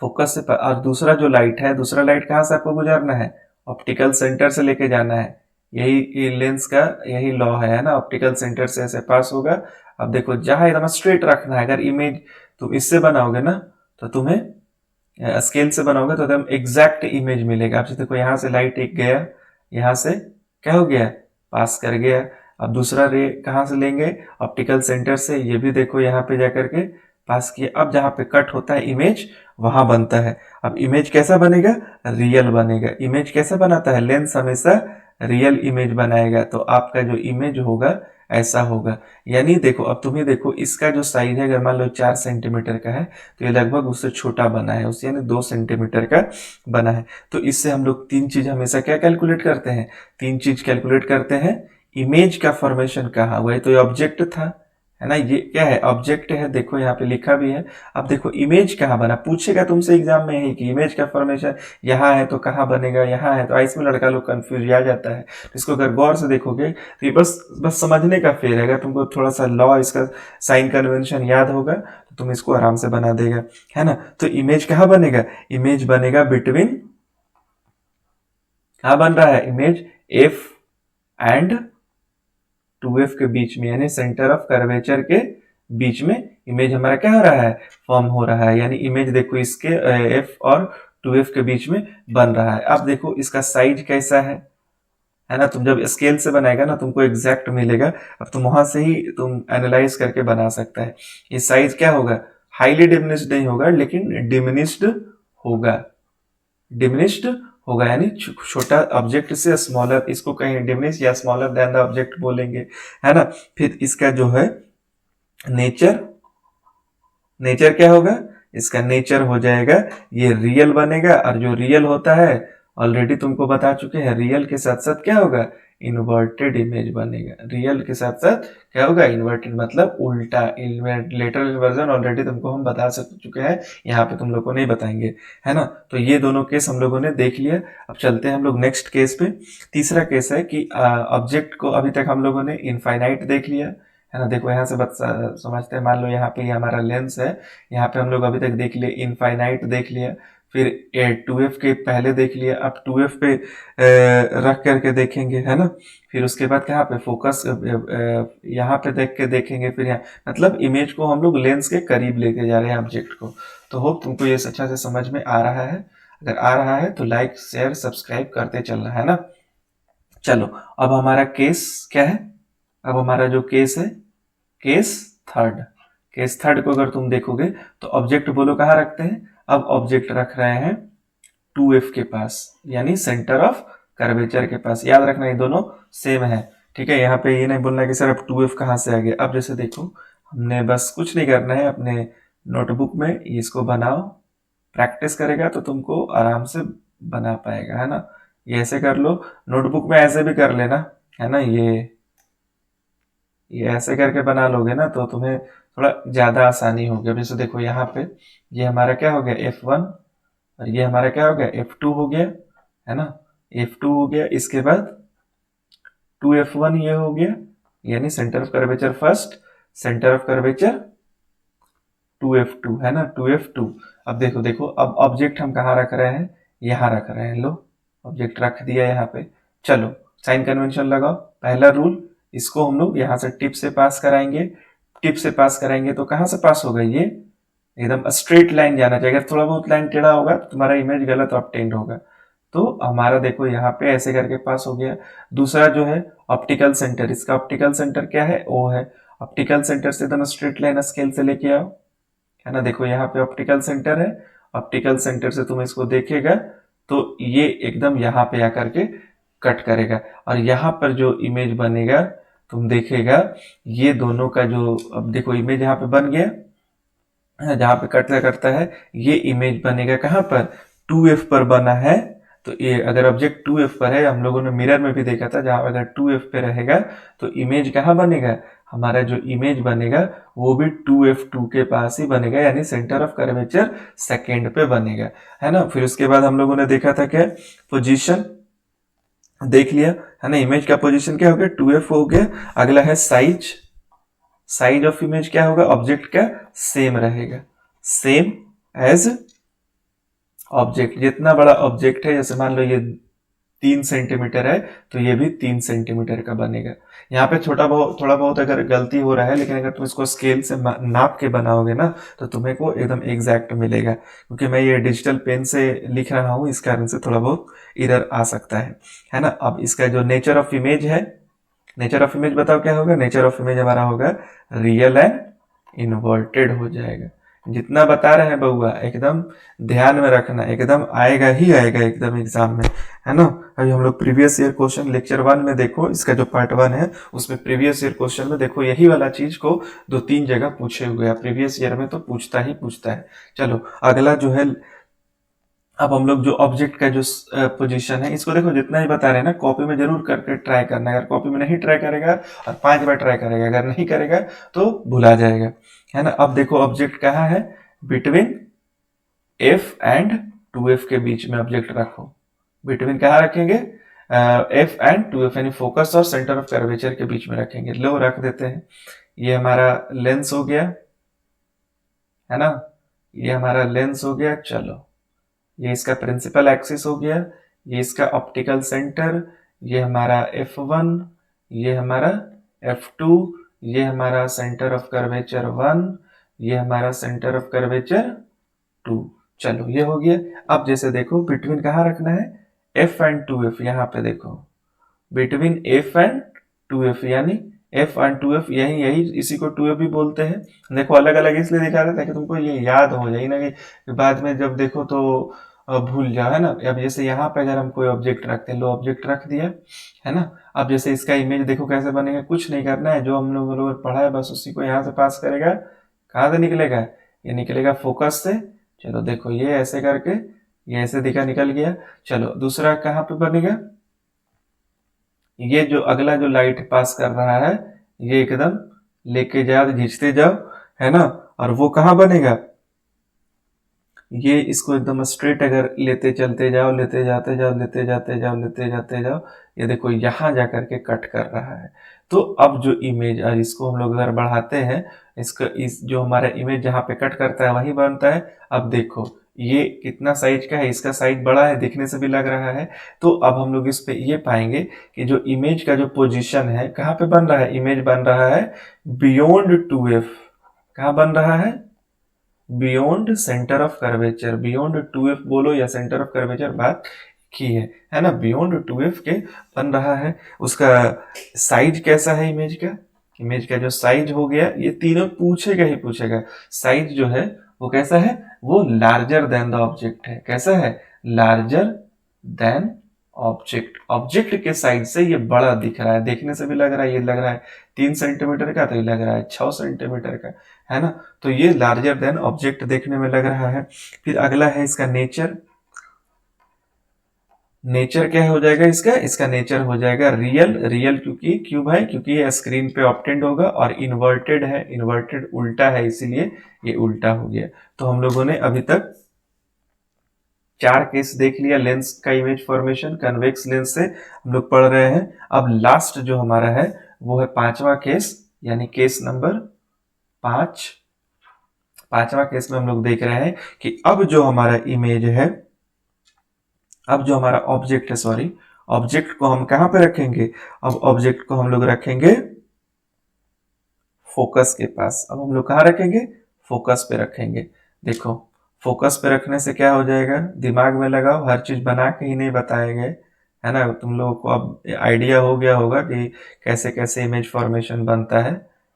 फोकस से और दूसरा जो लाइट है, दूसरा लाइट कहाँ से आपको गुजरना है, ऑप्टिकल सेंटर से लेके जाना है। यही लेंस का यही लॉ है ना, ऑप्टिकल सेंटर से ऐसे पास होगा। अब देखो जहां एकदम स्ट्रेट रखना है, अगर इमेज तुम इससे बनाओगे ना तो तुम्हें स्केल से बनाओगे तो एकदम एग्जैक्ट इमेज मिलेगा। आपसे देखो यहाँ से लाइट एक गया, यहाँ से क्या हो गया, पास कर गया। अब दूसरा रे कहाँ से लेंगे, ऑप्टिकल सेंटर से, ये भी देखो यहाँ पे जाकर के पास किया। अब जहां पे कट होता है इमेज, वहां बनता है। अब इमेज कैसा बनेगा, रियल बनेगा। इमेज कैसा बनाता है, लेंस हमेशा रियल इमेज बनाएगा। तो आपका जो इमेज होगा ऐसा होगा। यानी देखो अब तुम्हें देखो इसका जो साइज है, अगर मान लो 4 सेंटीमीटर का है तो ये लगभग उससे छोटा बना है, उससे यानी 2 सेंटीमीटर का बना है। तो इससे हम लोग 3 चीज हमेशा क्या कैलकुलेट करते हैं, 3 चीज कैलकुलेट करते हैं। इमेज का फॉर्मेशन कहा हुआ है, तो ये ऑब्जेक्ट था, है ना, ये क्या है, ऑब्जेक्ट है, देखो यहाँ पे लिखा भी है। अब देखो इमेज कहाँ बना, पूछेगा तुमसे एग्जाम में यही कि इमेज का फॉर्मेशन यहाँ है तो कहाँ बनेगा, यहाँ है तो इसमें लड़का लोग कंफ्यूज आ जाता है। तो इसको अगर गौर से देखोगे तो ये बस समझने का फेर है। अगर तुमको थोड़ा सा लॉ, इसका साइन कन्वेंशन याद होगा तो तुम इसको आराम से बना देगा, है ना। तो इमेज कहाँ बनेगा, इमेज बनेगा बिटवीन, कहाँ बन रहा है इमेज, एफ एंड 2f के बीच में, यानी सेंटर ऑफ कर्वेचर के बीच में इमेज हमारा क्या हो रहा है, फॉर्म हो रहा है। यानी इमेज देखो इसके f और 2f के बीच में बन रहा है। अब देखो इसका साइज कैसा है ना। तुम जब स्केल से बनाएगा ना तुमको एग्जैक्ट मिलेगा। अब तुम वहां से ही तुम एनालाइज करके बना सकता है। ये साइज क्या होगा, हाईली डिमिनिश्ड नहीं होगा लेकिन डिमिनिश्ड होगा, डिमिनिश्ड होगा, यानी छोटा ऑब्जेक्ट से स्मॉलर, इसको कहीं डिमिनिश या स्मॉलर देन द ऑब्जेक्ट बोलेंगे, है ना। फिर इसका जो है नेचर, नेचर क्या होगा, इसका नेचर हो जाएगा ये रियल बनेगा, और जो रियल होता है ऑलरेडी तुमको बता चुके हैं, रियल के साथ साथ क्या होगा, इन्वर्टेड इमेज बनेगा। रियल के साथ साथ क्या होगा, इन्वर्टेड मतलब उल्टा, लेटर इन्वर्जन ऑलरेडी तुमको हम बता चुके हैं, यहाँ पे तुम लोग को नहीं बताएंगे, है ना। तो ये दोनों केस हम लोगों ने देख लिया। अब चलते हैं हम लोग नेक्स्ट केस पे। तीसरा केस है कि ऑब्जेक्ट को अभी तक हम लोगों ने इनफाइनाइट देख लिया, है ना। देखो यहाँ से समझते हैं, मान लो यहाँ पे ये हमारा लेंस है, यहाँ पे हम लोग अभी तक देख लिए इनफाइनाइट देख लिया, फिर 2f के पहले देख लिया, अब 2f पे रख करके देखेंगे, है ना। फिर उसके बाद कहाँ पे फोकस, यहाँ पे देख के देखेंगे, फिर यहाँ मतलब इमेज को हम लोग लेंस के करीब लेके जा रहे हैं ऑब्जेक्ट को। तो होप तुमको ये अच्छा से समझ में आ रहा है। अगर आ रहा है तो लाइक शेयर सब्सक्राइब करते चलना, है ना। चलो अब हमारा केस क्या है, अब हमारा जो केस है केस थर्ड, केस थर्ड को अगर तुम देखोगे तो ऑब्जेक्ट बोलो कहाँ रखते हैं, अब ऑब्जेक्ट रख रहे हैं 2f के पास, यानी सेंटर ऑफ कर्वेचर के पास। याद रखना ये दोनों सेम है, ठीक है। यहाँ पे ये नहीं बोलना कि सर अब 2f कहाँ से आ गया। अब जैसे देखो हमने बस कुछ नहीं करना है, अपने नोटबुक में इसको बनाओ, प्रैक्टिस करेगा तो तुमको आराम से बना पाएगा, है ना। ये ऐसे कर लो, नोटबुक में ऐसे भी कर लेना, है ना। ये ऐसे करके बना लोगे ना तो तुम्हें थोड़ा ज्यादा आसानी होगी। अभी से देखो यहाँ पे ये हमारा क्या हो गया F1, और ये हमारा क्या हो गया F2 हो गया, है ना। F2 हो गया, इसके बाद 2F1 ये हो गया, यानी centre of curvature first, centre of curvature 2F2, है ना, 2F2। अब देखो देखो, अब ऑब्जेक्ट हम कहाँ रख रहे हैं, यहाँ रख रहे हैं। लो ऑब्जेक्ट रख दिया यहाँ पे। चलो साइन कन्वेंशन लगाओ। पहला रूल, इसको हम लोग यहाँ से टिप से पास कराएंगे, टिप से पास कराएंगे तो कहाँ से पास होगा, ये एकदम स्ट्रेट लाइन जाना चाहिए। अगर थोड़ा बहुत लाइन टेढ़ा होगा तो तुम्हारा इमेज गलत ऑब्टेन्ड होगा। तो हमारा देखो यहाँ पे ऐसे करके पास हो गया। दूसरा जो है ऑप्टिकल सेंटर, इसका ऑप्टिकल सेंटर क्या है, ओ है। ऑप्टिकल सेंटर से एकदम स्ट्रेट लाइन स्केल से लेके आओ, है ना। देखो यहाँ पे ऑप्टिकल सेंटर है, ऑप्टिकल सेंटर से तुम इसको देखेगा तो ये एकदम यहाँ पे आकर के कट करेगा, और यहाँ पर जो इमेज बनेगा तुम देखेगा, ये दोनों का जो, अब देखो इमेज यहाँ पे बन गया, जहाँ पे कटता करता है ये इमेज बनेगा कहाँ पर, 2f पर बना है। तो ये अगर ऑब्जेक्ट 2f पर है, हम लोगों ने मिरर में भी देखा था, जहां अगर 2f पे रहेगा तो इमेज कहाँ बनेगा, हमारा जो इमेज बनेगा वो भी 2f2 के पास ही बनेगा, यानी सेंटर ऑफ कर्वेचर सेकेंड पे बनेगा, है ना। फिर उसके बाद हम लोगों ने देखा था क्या, पोजीशन देख लिया, है ना। इमेज का पोजीशन क्या हो गया, 2f हो गया। अगला है साइज, साइज ऑफ इमेज क्या होगा, ऑब्जेक्ट का सेम रहेगा, सेम एज ऑब्जेक्ट। जितना बड़ा ऑब्जेक्ट है, जैसे मान लो ये 3 सेंटीमीटर है तो ये भी 3 सेंटीमीटर का बनेगा। यहाँ पे छोटा बहुत थोड़ा बहुत अगर गलती हो रहा है, लेकिन अगर तुम इसको स्केल से नाप के बनाओगे ना तो तुम्हें को एकदम एग्जैक्ट मिलेगा। क्योंकि मैं ये डिजिटल पेन से लिख रहा हूँ, इस कारण से थोड़ा बहुत एरर आ सकता है ना। अब इसका जो नेचर ऑफ इमेज है, नेचर ऑफ इमेज बताओ क्या होगा, नेचर ऑफ इमेज हमारा होगा रियल एंड इन्वर्टेड हो जाएगा। जितना बता रहे हैं बउआ एकदम ध्यान में रखना, एकदम आएगा ही आएगा एकदम एग्जाम में, है ना। अभी हम लोग प्रीवियस ईयर क्वेश्चन लेक्चर 1 में देखो, इसका जो पार्ट 1 है उसमें प्रीवियस ईयर क्वेश्चन में देखो यही वाला चीज को 2-3 जगह पूछे हुए हैं। प्रीवियस ईयर में तो पूछता ही पूछता है। चलो अगला जो है, अब हम लोग जो ऑब्जेक्ट का जो पोजीशन है, इसको देखो जितना ही बता रहे हैं ना, कॉपी में जरूर करके ट्राई करना। अगर कॉपी में नहीं ट्राई करेगा और 5 बार ट्राई करेगा, अगर नहीं करेगा तो भुला जाएगा, है ना। अब देखो ऑब्जेक्ट कहाँ है, बिटवीन f एंड 2f के बीच में ऑब्जेक्ट रखो। बिटवीन कहाँ रखेंगे, f एंड 2f, यानी फोकस और सेंटर ऑफ कर्वेचर के बीच में रखेंगे। लो रख देते हैं, ये हमारा लेंस हो गया, है ना, ये हमारा लेंस हो गया। चलो ये इसका प्रिंसिपल एक्सिस हो गया, ये इसका ऑप्टिकल सेंटर, ये हमारा F1, ये हमारा F2, ये हमारा सेंटर ऑफ कर्वेचर 1, ये हमारा सेंटर ऑफ कर्वेचर 2। चलो ये हो गया। अब जैसे देखो बिटवीन कहाँ रखना है, F एंड 2F, यहाँ पे देखो बिटवीन F एंड 2F, यानी F1 2F, यही यही इसी को 2F भी बोलते हैं। देखो अलग अलग इसलिए दिखा रहे ताकि तुमको ये याद हो जाए ना, कि बाद में जब देखो तो भूल जाओ, है ना। अब जैसे यहाँ पे अगर हम कोई ऑब्जेक्ट रखते हैं, लो ऑब्जेक्ट रख दिया, है ना। अब जैसे इसका इमेज देखो कैसे बनेगा, कुछ नहीं करना है, जो हम लोग पढ़ा है बस उसी को यहाँ से पास करेगा। कहाँ से निकलेगा, ये निकलेगा फोकस से। चलो देखो ये ऐसे करके ये ऐसे दिखा निकल गया। चलो दूसरा कहाँ पे बनेगा, ये जो अगला जो लाइट पास कर रहा है, ये एकदम लेके जाओ, खींचते जाओ, है ना। और वो कहाँ बनेगा, ये इसको एकदम स्ट्रेट अगर लेते चलते जाओ, लेते जाते जाओ, लेते जाते जाओ, लेते जाते जाओ, ये देखो यहाँ जा करके कट कर रहा है। तो अब जो इमेज, और इसको हम लोग अगर बढ़ाते हैं, इसका इस जो हमारा इमेज जहाँ पे कट करता है वही बनता है। अब देखो ये कितना साइज का है, इसका साइज बड़ा है, दिखने से भी लग रहा है। तो अब हम लोग इस पे ये पाएंगे कि जो इमेज का जो पोजीशन है, कहाँ पे बन रहा है, इमेज बन रहा है बियॉन्ड 2F। कहाँ बन रहा है, beyond centre of curvature. Beyond 2F बोलो या सेंटर ऑफ कर्वेचर, बात की है ना। बियॉन्ड 2F के बन रहा है। उसका साइज कैसा है इमेज का, इमेज का जो साइज हो गया, ये तीनों पूछेगा ही पूछेगा। साइज जो है वो कैसा है, वो लार्जर देन द ऑब्जेक्ट है। कैसा है, लार्जर देन ऑब्जेक्ट। ऑब्जेक्ट के साइज से ये बड़ा दिख रहा है, देखने से भी लग रहा है, ये लग रहा है 3 सेंटीमीटर का, तो ये लग रहा है 6 सेंटीमीटर का, है ना। तो ये लार्जर देन ऑब्जेक्ट देखने में लग रहा है। फिर अगला है इसका नेचर। नेचर क्या हो जाएगा इसका, इसका नेचर हो जाएगा रियल। रियल क्योंकि क्यों भाई, क्योंकि ये स्क्रीन पे ऑप्टेंड होगा, और इन्वर्टेड है, इन्वर्टेड उल्टा है, इसीलिए ये उल्टा हो गया। तो हम लोगों ने अभी तक 4 केस देख लिया लेंस का इमेज फॉर्मेशन, कन्वेक्स लेंस से हम लोग पढ़ रहे हैं। अब लास्ट जो हमारा है वो है 5वां केस, यानी केस नंबर 5। 5वां केस में हम लोग देख रहे हैं कि अब जो हमारा इमेज है, अब जो हमारा ऑब्जेक्ट है, सॉरी, ऑब्जेक्ट को हम कहां पे रखेंगे, अब ऑब्जेक्ट को हम लोग रखेंगे फोकस के पास। अब हम लोग कहाँ रखेंगे, फोकस पे रखेंगे। देखो फोकस पे रखने से क्या हो जाएगा, दिमाग में लगाओ, हर चीज बना के ही नहीं बताए गए, है ना। तुम लोगों को अब आइडिया हो गया होगा कि कैसे कैसे इमेज फॉर्मेशन बनता है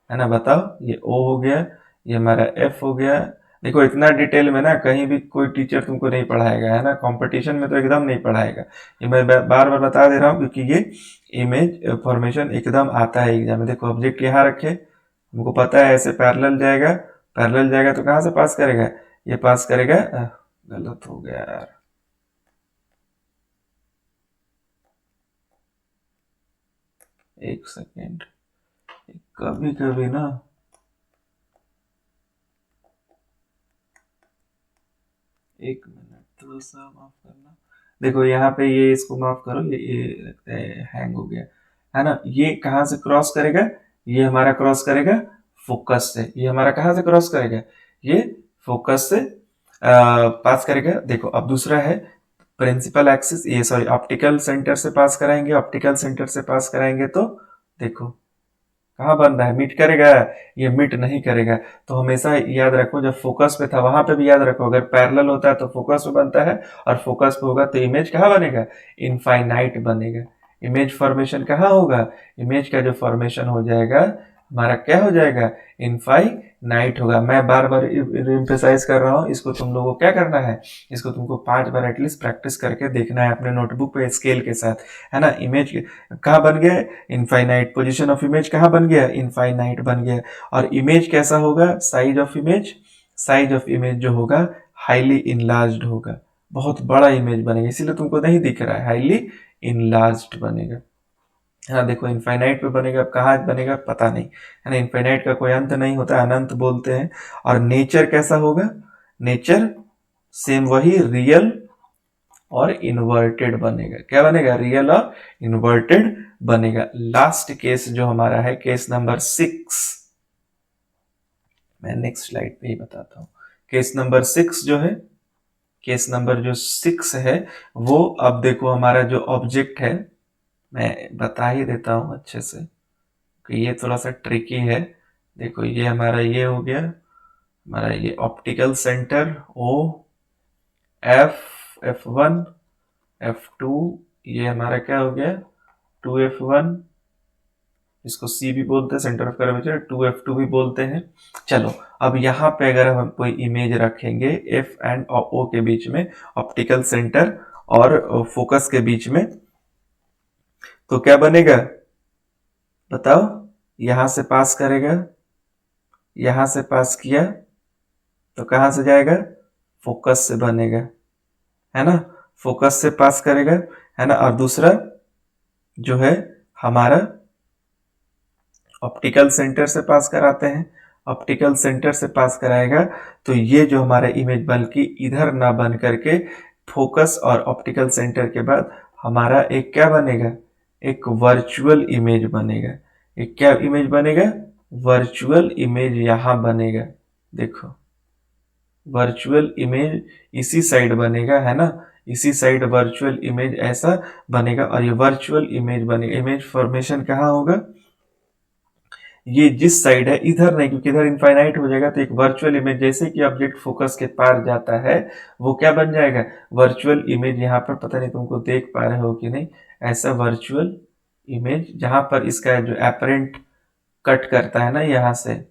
ना। बताओ, ये ओ हो गया, ये हमारा एफ हो गया। देखो इतना डिटेल में ना कहीं भी कोई टीचर तुमको नहीं पढ़ाएगा, है ना। कंपटीशन में तो एकदम नहीं पढ़ाएगा। ये मैं बार बार बता दे रहा हूँ क्योंकि ये इमेज फॉर्मेशन एकदम आता है एग्जाम में। देखो ऑब्जेक्ट यहाँ रखे, हमको पता है ऐसे पैरेलल जाएगा, पैरेलल जाएगा तो कहाँ से पास करेगा, ये पास करेगा। गलत हो गया यार, एक सेकेंड, कभी कभी ना, एक मिनट थोड़ा सा माफ करना। देखो यहाँ पे ये इसको माफ करो, ये लगता है हैंग हो गया, है ना। ये कहाँ से क्रॉस करेगा, ये हमारा क्रॉस करेगा फोकस से। ये हमारा कहाँ से क्रॉस करेगा, ये फोकस से पास करेगा। देखो अब दूसरा है प्रिंसिपल एक्सिस, ये सॉरी ऑप्टिकल सेंटर से पास कराएंगे, ऑप्टिकल सेंटर से पास कराएंगे तो देखो कहाँ बन रहा है, मीट करेगा, ये मीट नहीं करेगा। तो हमेशा याद रखो, जब फोकस पे था वहां पे भी याद रखो, अगर पैरेलल होता है तो फोकस पे बनता है, और फोकस पे होगा तो इमेज कहाँ बनेगा, इनफाइनाइट बनेगा। इमेज फॉर्मेशन कहाँ होगा, इमेज का जो फॉर्मेशन हो जाएगा हमारा क्या हो जाएगा, इनफाइनाइट होगा। मैं बार बार इम्फेसाइज कर रहा हूँ, इसको तुम लोगों को क्या करना है, इसको तुमको 5 बार एटलीस्ट प्रैक्टिस करके देखना है अपने नोटबुक पे स्केल के साथ, है ना। इमेज कहाँ बन गया, इनफाइनाइट। पोजीशन ऑफ इमेज कहाँ बन गया, इनफाइनाइट बन गया। और इमेज कैसा होगा, size of image, size of image जो होगा हाईली इनलार्ज्ड होगा, बहुत बड़ा इमेज बनेगा, इसीलिए तुमको नहीं दिख रहा है, हाईली इनलार्ज्ड बनेगा, है ना। देखो इनफाइनाइट पे बनेगा, अब कहाँ बनेगा पता नहीं, है ना। इनफाइनाइट का कोई अंत नहीं होता, अनंत बोलते हैं। और नेचर कैसा होगा, नेचर सेम वही, रियल और इन्वर्टेड बनेगा। क्या बनेगा, रियल और इन्वर्टेड बनेगा। लास्ट केस जो हमारा है, केस नंबर 6, मैं नेक्स्ट स्लाइड पे ही बताता हूँ। केस नंबर 6 जो है, केस नंबर जो 6 है, वो अब देखो हमारा जो ऑब्जेक्ट है, मैं बता ही देता हूँ अच्छे से कि ये थोड़ा सा ट्रिकी है। देखो ये हमारा ये हो गया, हमारा ये optical centre O, F1 F2, ये हमारा क्या हो गया 2F1, इसको सी भी बोलते हैं, सेंटर ऑफ कर्वेचर, 2f2 भी बोलते हैं। चलो अब यहाँ पे अगर हम कोई इमेज रखेंगे एफ एंड ओ के बीच में, ऑप्टिकल सेंटर और फोकस के बीच में, तो क्या बनेगा बताओ? यहां से पास करेगा, यहां से पास किया तो कहां से जाएगा? फोकस से बनेगा, है ना? फोकस से पास करेगा, है ना? और दूसरा जो है हमारा ऑप्टिकल सेंटर से पास कराते हैं, ऑप्टिकल सेंटर से पास कराएगा तो ये जो हमारा इमेज बल्कि इधर ना बन करके फोकस और ऑप्टिकल सेंटर के बाद हमारा एक क्या बनेगा? एक वर्चुअल इमेज बनेगा। एक क्या इमेज बनेगा? वर्चुअल इमेज यहां बनेगा। देखो वर्चुअल इमेज इसी साइड बनेगा, है ना? इसी साइड वर्चुअल इमेज ऐसा बनेगा और ये वर्चुअल इमेज बनेगा। इमेज फॉर्मेशन कहाँ होगा? ये जिस साइड है इधर नहीं, क्योंकि इधर इनफाइनाइट हो जाएगा, तो एक वर्चुअल इमेज जैसे कि ऑब्जेक्ट फोकस के पार जाता है वो क्या बन जाएगा? Virtual image. यहाँ पर पता नहीं तुमको देख पा रहे हो कि नहीं, ऐसा वर्चुअल इमेज जहां पर इसका जो एपरेंट कट करता है ना यहाँ से,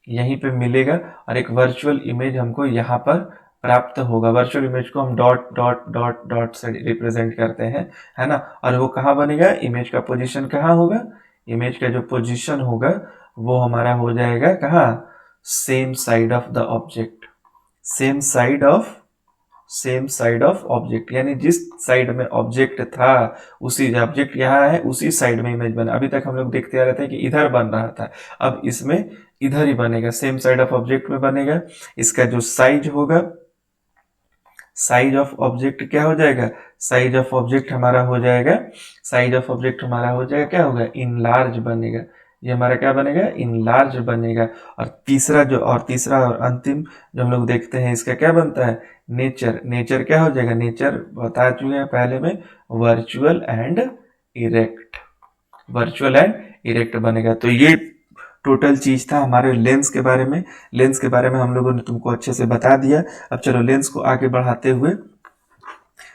यहीं पे मिलेगा और एक वर्चुअल इमेज हमको यहाँ पर प्राप्त होगा। वर्चुअल इमेज को हम डॉट डॉट डॉट डॉट से रिप्रेजेंट करते हैं, है ना? और वो कहाँ बनेगा? इमेज का पोजीशन कहाँ होगा? इमेज का जो पोजीशन होगा वो हमारा हो जाएगा कहाँ? Same side of the object, same side of object, यानी जिस साइड में ऑब्जेक्ट था उसी ऑब्जेक्ट यहाँ है उसी साइड में इमेज बना। अभी तक हम लोग देखते आ रहे थे कि इधर बन रहा था, अब इसमें इधर ही बनेगा, सेम साइड ऑफ ऑब्जेक्ट में बनेगा। इसका जो साइज होगा, साइज ऑफ ऑब्जेक्ट क्या हो जाएगा? साइज ऑफ ऑब्जेक्ट हमारा हो जाएगा, साइज ऑफ ऑब्जेक्ट हमारा हो जाएगा क्या होगा? इन लार्ज बनेगा। ये हमारा क्या बनेगा? इन लार्ज बनेगा। और तीसरा और अंतिम जो हम लोग देखते हैं इसका क्या बनता है? नेचर। नेचर क्या हो जाएगा? नेचर बता चुके हैं पहले में, virtual and erect, virtual and erect बनेगा। तो ये टोटल चीज था हमारे लेंस के बारे में। लेंस के बारे में हम लोगों ने तुमको अच्छे से बता दिया। अब चलो लेंस को आगे बढ़ाते हुए,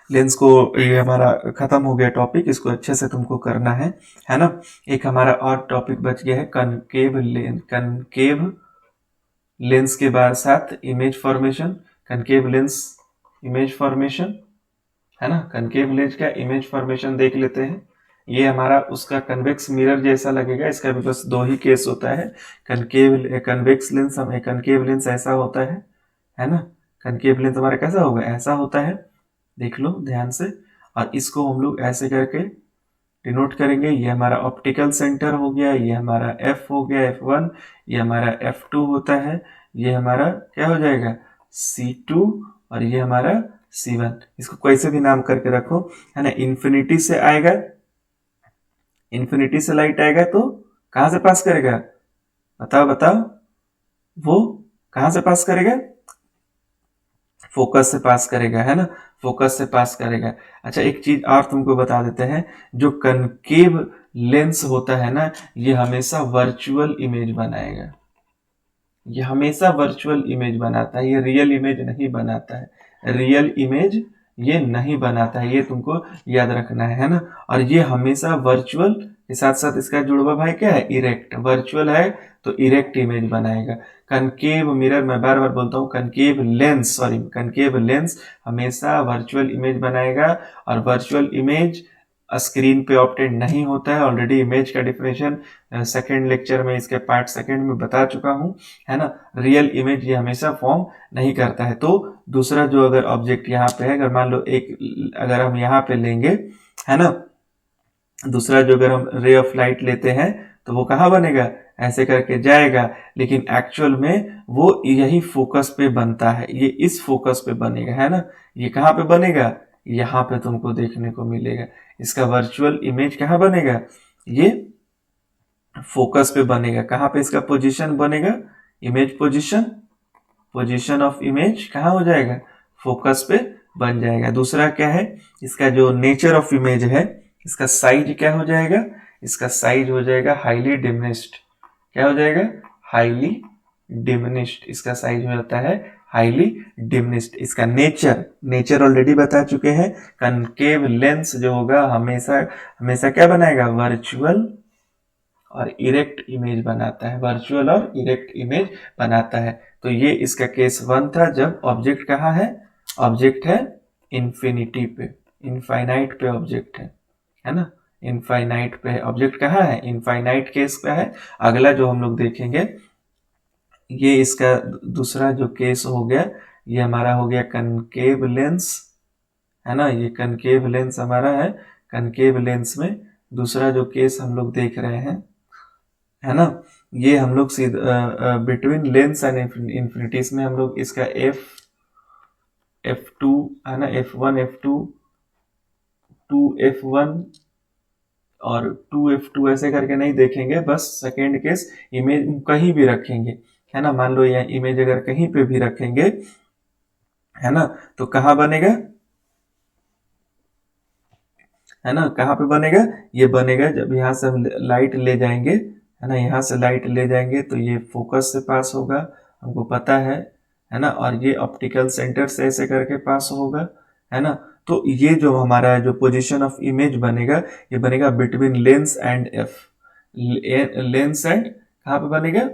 लेंस को, ये हमारा खत्म हो गया टॉपिक, इसको अच्छे से तुमको करना है ना? एक हमारा और टॉपिक बच गया है कनकेव लेंस। कनकेव लेंस के बाद साथ image formation, concave lens image formation, है ना? कनकेव लेंस का इमेज फॉर्मेशन देख लेते हैं। ये हमारा उसका कन्वेक्स मिरर जैसा लगेगा, इसका भी बस दो ही केस होता है। कन्वेक्स लेंस, कनकेव लेंस ऐसा होता है ना? कनकेव लेंस हमारा कैसा होगा? ऐसा होता है, देख लो ध्यान से। और इसको हम लोग ऐसे करके डिनोट करेंगे। ये हमारा ऑप्टिकल सेंटर हो गया, ये हमारा एफ हो गया, F1, ये हमारा F2 होता है, ये हमारा क्या हो जाएगा? C2, और ये हमारा C1। इसको कैसे भी नाम करके रखो, है ना? इन्फिनिटी से आएगा, इन्फिनिटी से लाइट आएगा तो कहां से पास करेगा? बताओ बताओ, वो कहां से पास करेगा? फोकस से पास करेगा, है ना? फोकस से पास करेगा। अच्छा एक चीज और तुमको बता देते हैं, जो कनकेव लेंस होता है ना, ये हमेशा वर्चुअल इमेज बनाएगा। ये हमेशा वर्चुअल इमेज बनाता है, ये रियल इमेज नहीं बनाता है। रियल इमेज ये नहीं बनाता है, ये तुमको याद रखना है ना? और ये हमेशा वर्चुअल के साथ साथ इसका जुड़वा भाई क्या है? इरेक्ट। वर्चुअल है तो इरेक्ट इमेज बनाएगा। कनकेव मिरर, मैं बार बार बोलता हूँ, concave lens, sorry, concave lens हमेशा वर्चुअल इमेज बनाएगा। और वर्चुअल इमेज स्क्रीन पे ऑप्टेड नहीं होता है। ऑलरेडी इमेज का डिफिनेशन सेकेंड लेक्चर में, इसके पार्ट सेकेंड में बता चुका हूं, है ना? रियल इमेज ये हमेशा फॉर्म नहीं करता है। तो दूसरा जो अगर ऑब्जेक्ट यहाँ पे है, अगर मान लो एक, अगर हम यहाँ पे लेंगे, है ना, दूसरा जो अगर हम रे ऑफ लाइट लेते हैं तो वो कहाँ बनेगा? ऐसे करके जाएगा, लेकिन एक्चुअल में वो यही फोकस पे बनता है, ये इस फोकस पे बनेगा, है ना? ये कहाँ पे बनेगा? यहाँ पे तुमको देखने को मिलेगा। इसका वर्चुअल इमेज कहाँ बनेगा? ये फोकस पे बनेगा। कहाँ पे इसका पोजीशन बनेगा? Image position, position of image कहाँ हो जाएगा? फोकस पे बन जाएगा। दूसरा क्या है? इसका जो नेचर ऑफ इमेज है, इसका साइज क्या हो जाएगा? इसका साइज हो जाएगा हाईली डिमिनिश्ड। क्या हो जाएगा? Highly diminished. इसका साइज हो जाता है हाईली डिमिनिश्ड। इसका नेचर ऑलरेडी बता चुके हैं। कनकेव लेंस जो होगा हमेशा हमेशा क्या बनाएगा? वर्चुअल और इरेक्ट इमेज बनाता है, वर्चुअल और इरेक्ट इमेज बनाता है। तो ये इसका केस 1 था, जब ऑब्जेक्ट कहाँ है, ऑब्जेक्ट है इन्फिनिटी पे, इनफाइनाइट पे ऑब्जेक्ट है ना, इनफाइनाइट पे ऑब्जेक्ट कहाँ है, इनफाइनाइट केस का है। अगला जो हम लोग देखेंगे, ये इसका दूसरा जो केस हो गया, ये हमारा हो गया कनकेव लेंस, है ना, ये कनकेव लेंस हमारा है। कनकेव लेंस में दूसरा जो केस हम लोग देख रहे हैं, है ना, ये हम लोग सीधा बिटवीन लेंस एंड इंफिनिटीज में हम लोग इसका F2 है ना, F1 F2 2F1 और 2F2 ऐसे करके नहीं देखेंगे, बस सेकेंड केस इमेज कहीं भी रखेंगे, है ना, मान लो यह इमेज अगर कहीं पे भी रखेंगे, है ना, तो कहाँ बनेगा, है ना, कहाँ पे बनेगा, ये बनेगा जब यहाँ से हम लाइट ले जाएंगे, है ना, यहाँ से लाइट ले जाएंगे तो ये फोकस से पास होगा, हमको पता है ना, और ये ऑप्टिकल सेंटर से ऐसे करके पास होगा, है ना। तो ये जो हमारा जो पोजीशन ऑफ इमेज बनेगा, ये बनेगा between lens and F, lens and कहाँ पे बनेगा,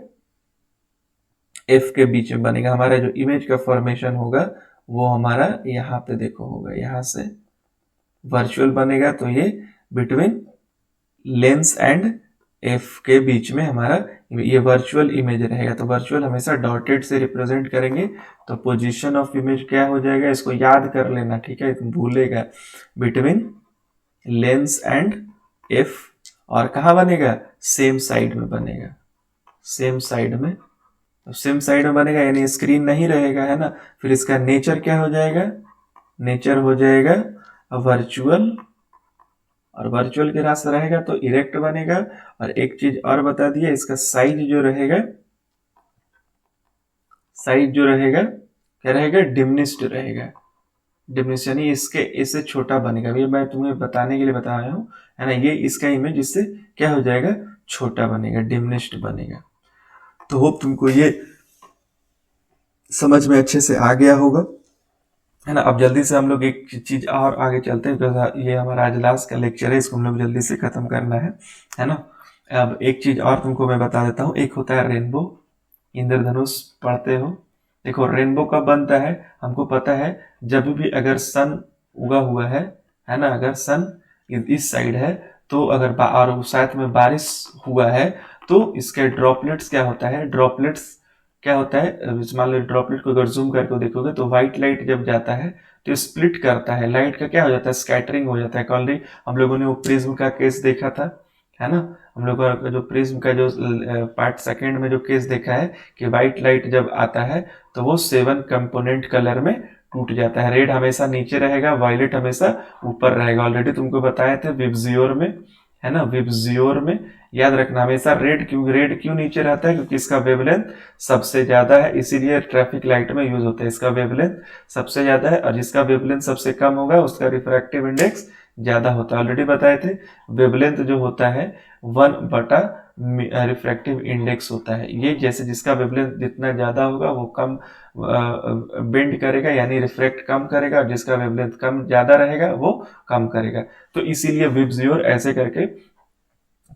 एफ के बीच में बनेगा। हमारा जो इमेज का फॉर्मेशन होगा वो हमारा यहाँ पे देखो होगा, यहाँ से वर्चुअल बनेगा, तो ये बिटवीन लेंस एंड एफ के बीच में हमारा ये वर्चुअल इमेज रहेगा। तो वर्चुअल हमेशा डॉटेड से रिप्रेजेंट करेंगे, तो पोजीशन ऑफ इमेज क्या हो जाएगा, इसको याद कर लेना, ठीक है, भूलेगा, बिटवीन लेंस एंड एफ, और कहाँ बनेगा, सेम साइड में बनेगा, सेम साइड में, तो सेम साइड में बनेगा यानी स्क्रीन नहीं रहेगा, है ना। फिर इसका नेचर क्या हो जाएगा, नेचर हो जाएगा वर्चुअल, और वर्चुअल के रास्ते रहेगा तो इरेक्ट बनेगा। और एक चीज और बता दिया, इसका साइज जो रहेगा, साइज जो रहेगा क्या रहेगा, डिमिनिश्ड रहेगा, डिमिनिश यानी इसके इससे छोटा बनेगा। ये मैं तुम्हें बताने के लिए बता रहा हूँ, है ना, ये इसका इमेज इससे क्या हो जाएगा, छोटा बनेगा, डिमिनिश्ड बनेगा। तो होप तुमको ये समझ में अच्छे से आ गया होगा, है ना। अब जल्दी से हम लोग एक चीज और आगे चलते हैं, बिकॉज ये हमारा आज लास्ट का लेक्चर है, इसको हम लोग जल्दी से खत्म करना है ना। अब एक चीज और तुमको मैं बता देता हूँ, एक होता है रेनबो, इंद्रधनुष पढ़ते हो, देखो रेनबो कब बनता है, हमको पता है जब भी अगर सन उगा हुआ है ना, अगर सन इस साइड है, तो अगर और साथ में बारिश हुआ है, तो इसके ड्रॉपलेट्स क्या होता है, ड्रॉपलेट्स क्या होता है, मान लो ड्रॉपलेट को अगर जूम करके देखोगे तो व्हाइट लाइट जब जाता है तो स्प्लिट करता है, लाइट का क्या हो जाता है, स्कैटरिंग हो जाता है। ऑलरेडी हम लोगों ने वो प्रिज्म का केस देखा था, है ना, हम लोग का जो प्रिज्म का जो पार्ट सेकंड में जो केस देखा है कि व्हाइट लाइट जब आता है तो वो 7 कंपोनेंट कलर में टूट जाता है, रेड हमेशा नीचे रहेगा, वायलेट हमेशा ऊपर रहेगा। ऑलरेडी तुमको बताए थे विबजियोर में, है ना, विबजियोर में याद रखना हमेशा रेड क्यों नीचे रहता है, क्योंकि इसका वेवलेंथ सबसे ज्यादा है, इसीलिए ट्रैफिक लाइट में यूज होता है, इसका वेवलेंथ सबसे ज्यादा है, और जिसका वेवलेंथ सबसे कम होगा उसका रिफ्रैक्टिव इंडेक्स ज्यादा होता है। ऑलरेडी बताए थे वेवलेंथ जो होता है 1/, रिफ्रैक्टिव इंडेक्स होता है, ये जैसे जिसका वेवलेंथ जितना ज्यादा होगा वो कम बेंड करेगा यानी रिफ्रैक्ट कम करेगा, और जिसका वेवलेंथ कम ज्यादा रहेगा वो कम करेगा। तो इसीलिए विबजियोर ऐसे करके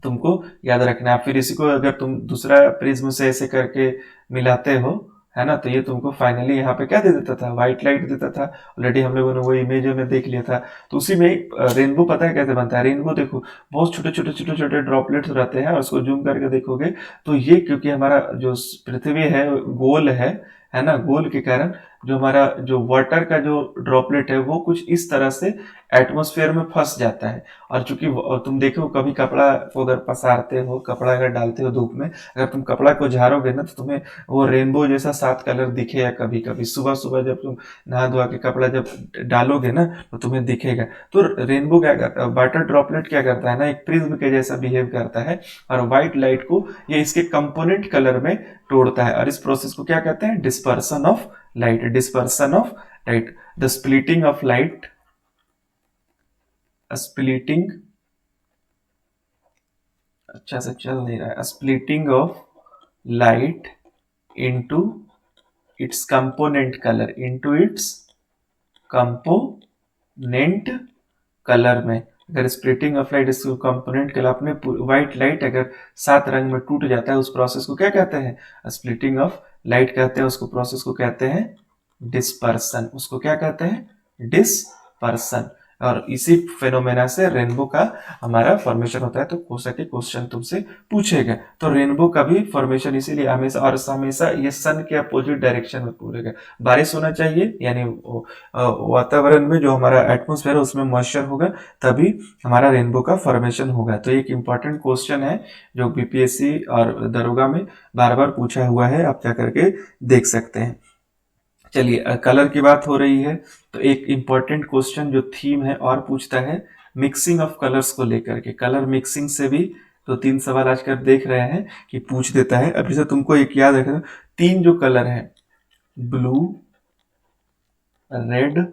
तुमको याद रखना है। फिर इसी को अगर तुम दूसरा प्रिज्म से ऐसे करके मिलाते हो, है ना, तो ये तुमको फाइनली यहाँ पे क्या दे देता था, व्हाइट लाइट देता था। ऑलरेडी हम लोगों ने वो इमेज में देख लिया था। तो उसी में रेनबो पता है कैसे बनता है, रेनबो देखो बहुत छोटे छोटे छोटे छोटे ड्रॉपलेट्स रहते हैं, और उसको जूम करके देखोगे तो ये क्योंकि हमारा जो पृथ्वी है गोल है ना, गोल के कारण जो हमारा जो वाटर का जो ड्रॉपलेट है वो कुछ इस तरह से एटमॉस्फेयर में फंस जाता है। और चूंकि तुम देखो कभी कपड़ा को अगर पसारते हो, कपड़ा अगर डालते हो धूप में, अगर तुम कपड़ा को झाड़ोगे ना तो तुम्हें वो रेनबो जैसा 7 कलर दिखेगा, कभी कभी सुबह सुबह जब तुम नहा धोआ के कपड़ा जब डालोगे ना तो तुम्हें दिखेगा। तो रेनबो क्या करता है, वाटर ड्रॉपलेट क्या करता है ना, एक प्रिज्म के जैसा बिहेव करता है, और व्हाइट लाइट को ये इसके कंपोनेंट कलर में तोड़ता है, और इस प्रोसेस को क्या कहते हैं, dispersion of light, dispersion of light, the splitting of light, splitting, अच्छा से चल नहीं रहा है, splitting of light into its component colour, into its component colour में। अगर स्प्लिटिंग ऑफ लाइट इसको कंपोनेंट के आपने व्हाइट लाइट अगर 7 रंग में टूट जाता है, उस प्रोसेस को क्या कहते हैं? स्प्लिटिंग ऑफ लाइट कहते हैं। उसको प्रोसेस को कहते हैं डिस्पर्सन। उसको क्या कहते हैं? डिस्पर्सन। और इसी फेनोमेना से रेनबो का हमारा फॉर्मेशन होता है। तो हो सके क्वेश्चन तुमसे पूछेगा। तो रेनबो का भी फॉर्मेशन इसीलिए हमेशा और हमेशा ये सन के अपोजिट डायरेक्शन में पूरेगा। बारिश होना चाहिए, यानी वातावरण में जो हमारा एटमोस्फेयर है उसमें मॉइस्चर होगा, तभी हमारा रेनबो का फॉर्मेशन होगा। तो एक इंपॉर्टेंट क्वेश्चन है जो बीपीएससी और दरोगा में बार बार पूछा हुआ है, आप क्या करके देख सकते हैं। चलिए, कलर की बात हो रही है तो एक इंपॉर्टेंट क्वेश्चन जो थीम है और पूछता है मिक्सिंग ऑफ कलर्स को लेकर के। कलर मिक्सिंग से भी तो 3 सवाल आजकल देख रहे हैं कि पूछ देता है। अभी से तुमको एक याद रखना, 3 जो कलर है, ब्लू, रेड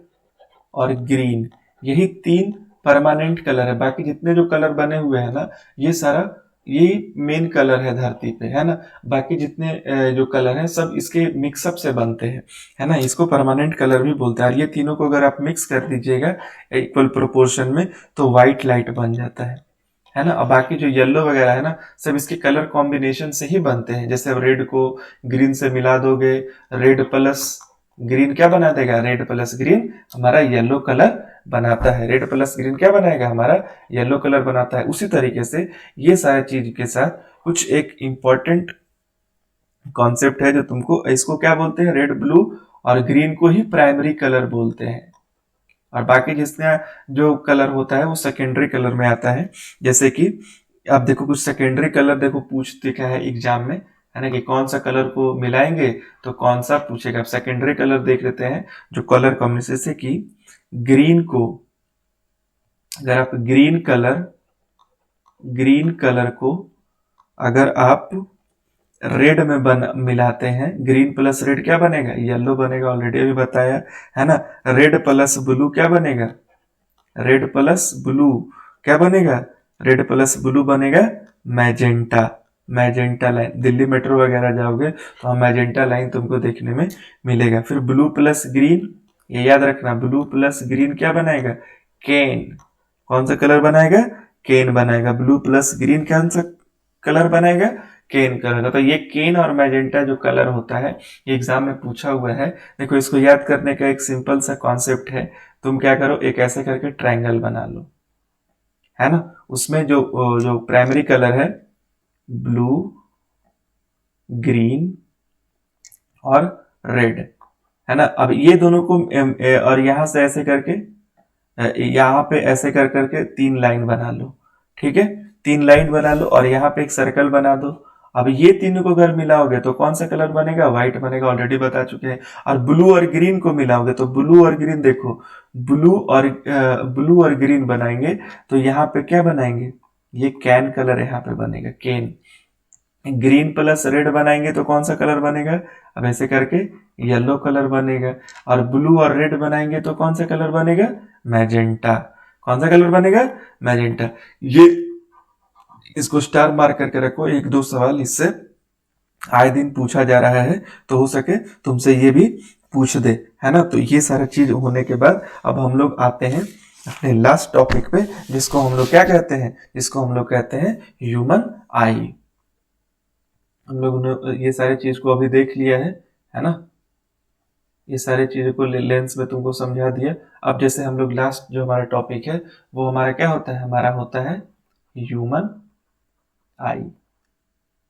और ग्रीन, यही 3 परमानेंट कलर है। बाकी जितने जो कलर बने हुए हैं ना, ये सारा ये मेन कलर है धरती पे, है ना। बाकी जितने जो कलर हैं सब इसके मिक्सअप से बनते हैं, है ना। इसको परमानेंट कलर भी बोलते हैं। और ये तीनों को अगर आप मिक्स कर दीजिएगा इक्वल प्रोपोर्शन में तो व्हाइट लाइट बन जाता है ना। और बाकी जो येलो वगैरह है ना, सब इसके कलर कॉम्बिनेशन से ही बनते हैं। जैसे अब रेड को ग्रीन से मिला दोगे, रेड प्लस ग्रीन क्या बना देगा? रेड प्लस ग्रीन हमारा येलो कलर बनाता है। रेड प्लस ग्रीन क्या बनाएगा? हमारा येलो कलर बनाता है। उसी तरीके से ये सारे चीज के साथ कुछ एक इंपॉर्टेंट कॉन्सेप्ट है जो तुमको, इसको क्या बोलते हैं? रेड, ब्लू और ग्रीन को ही प्राइमरी कलर बोलते हैं, और बाकी जिसने जो कलर होता है वो सेकेंडरी कलर में आता है। जैसे कि आप देखो कुछ सेकेंडरी कलर देखो पूछते क्या है एग्जाम में, है ना, कि कौन सा कलर को मिलाएंगे तो कौन सा पूछेगा। आप सेकेंडरी कलर देख लेते हैं जो कलर कॉम्बिनेशन, जैसे कि ग्रीन को, अगर आप ग्रीन कलर को अगर आप रेड में मिलाते हैं, ग्रीन प्लस रेड क्या बनेगा? येलो बनेगा। ऑलरेडी अभी बताया, है ना। रेड प्लस ब्लू क्या बनेगा? रेड प्लस ब्लू क्या बनेगा? रेड प्लस ब्लू बनेगा magenta. Magenta line, Delhi metro वगैरह जाओगे तो हम मैजेंटा लाइन तुमको देखने में मिलेगा। फिर ब्लू प्लस ग्रीन, ये याद रखना, ब्लू प्लस ग्रीन क्या बनाएगा? केन। कौन सा कलर बनाएगा? केन बनाएगा। ब्लू प्लस ग्रीन कौन सा कलर बनाएगा? केन कलर का। तो ये केन और मैजेंटा जो कलर होता है, ये एग्जाम में पूछा हुआ है। देखो, इसको याद करने का एक सिंपल सा कॉन्सेप्ट है। तुम क्या करो, एक ऐसे करके ट्रायंगल बना लो, है ना। उसमें जो जो प्राइमरी कलर है ब्लू, ग्रीन और रेड, है ना। अब ये दोनों को और यहां से ऐसे करके यहाँ पे ऐसे कर करके 3 लाइन बना लो, ठीक है। 3 लाइन बना लो और यहाँ पे एक सर्कल बना दो। अब ये तीनों को अगर मिलाओगे तो कौन सा कलर बनेगा? व्हाइट बनेगा, ऑलरेडी बता चुके हैं। और ब्लू और ग्रीन को मिलाओगे तो ब्लू और ग्रीन, देखो ब्लू और ग्रीन बनाएंगे तो यहाँ पे क्या बनाएंगे? ये कैन कलर यहाँ पे बनेगा, कैन। ग्रीन प्लस रेड बनाएंगे तो कौन सा कलर बनेगा? अब ऐसे करके येलो कलर बनेगा। और ब्लू और रेड बनाएंगे तो कौन सा कलर बनेगा? मैजेंटा। कौन सा कलर बनेगा? मैजेंटा। ये इसको स्टार मार्क करके रखो, 1-2 सवाल इससे आए दिन पूछा जा रहा है, तो हो सके तुमसे ये भी पूछ दे, है ना। तो ये सारा चीज होने के बाद अब हम लोग आते हैं अपने लास्ट टॉपिक पे, जिसको हम लोग क्या कहते हैं? जिसको हम लोग कहते हैं ह्यूमन आई। हम लोग ने ये सारी चीज को अभी देख लिया है ना। ये सारी चीजों को लेंस में तुमको समझा दिया। अब जैसे हम लोग लास्ट जो हमारा टॉपिक है वो हमारा क्या होता है? हमारा होता है ह्यूमन आई,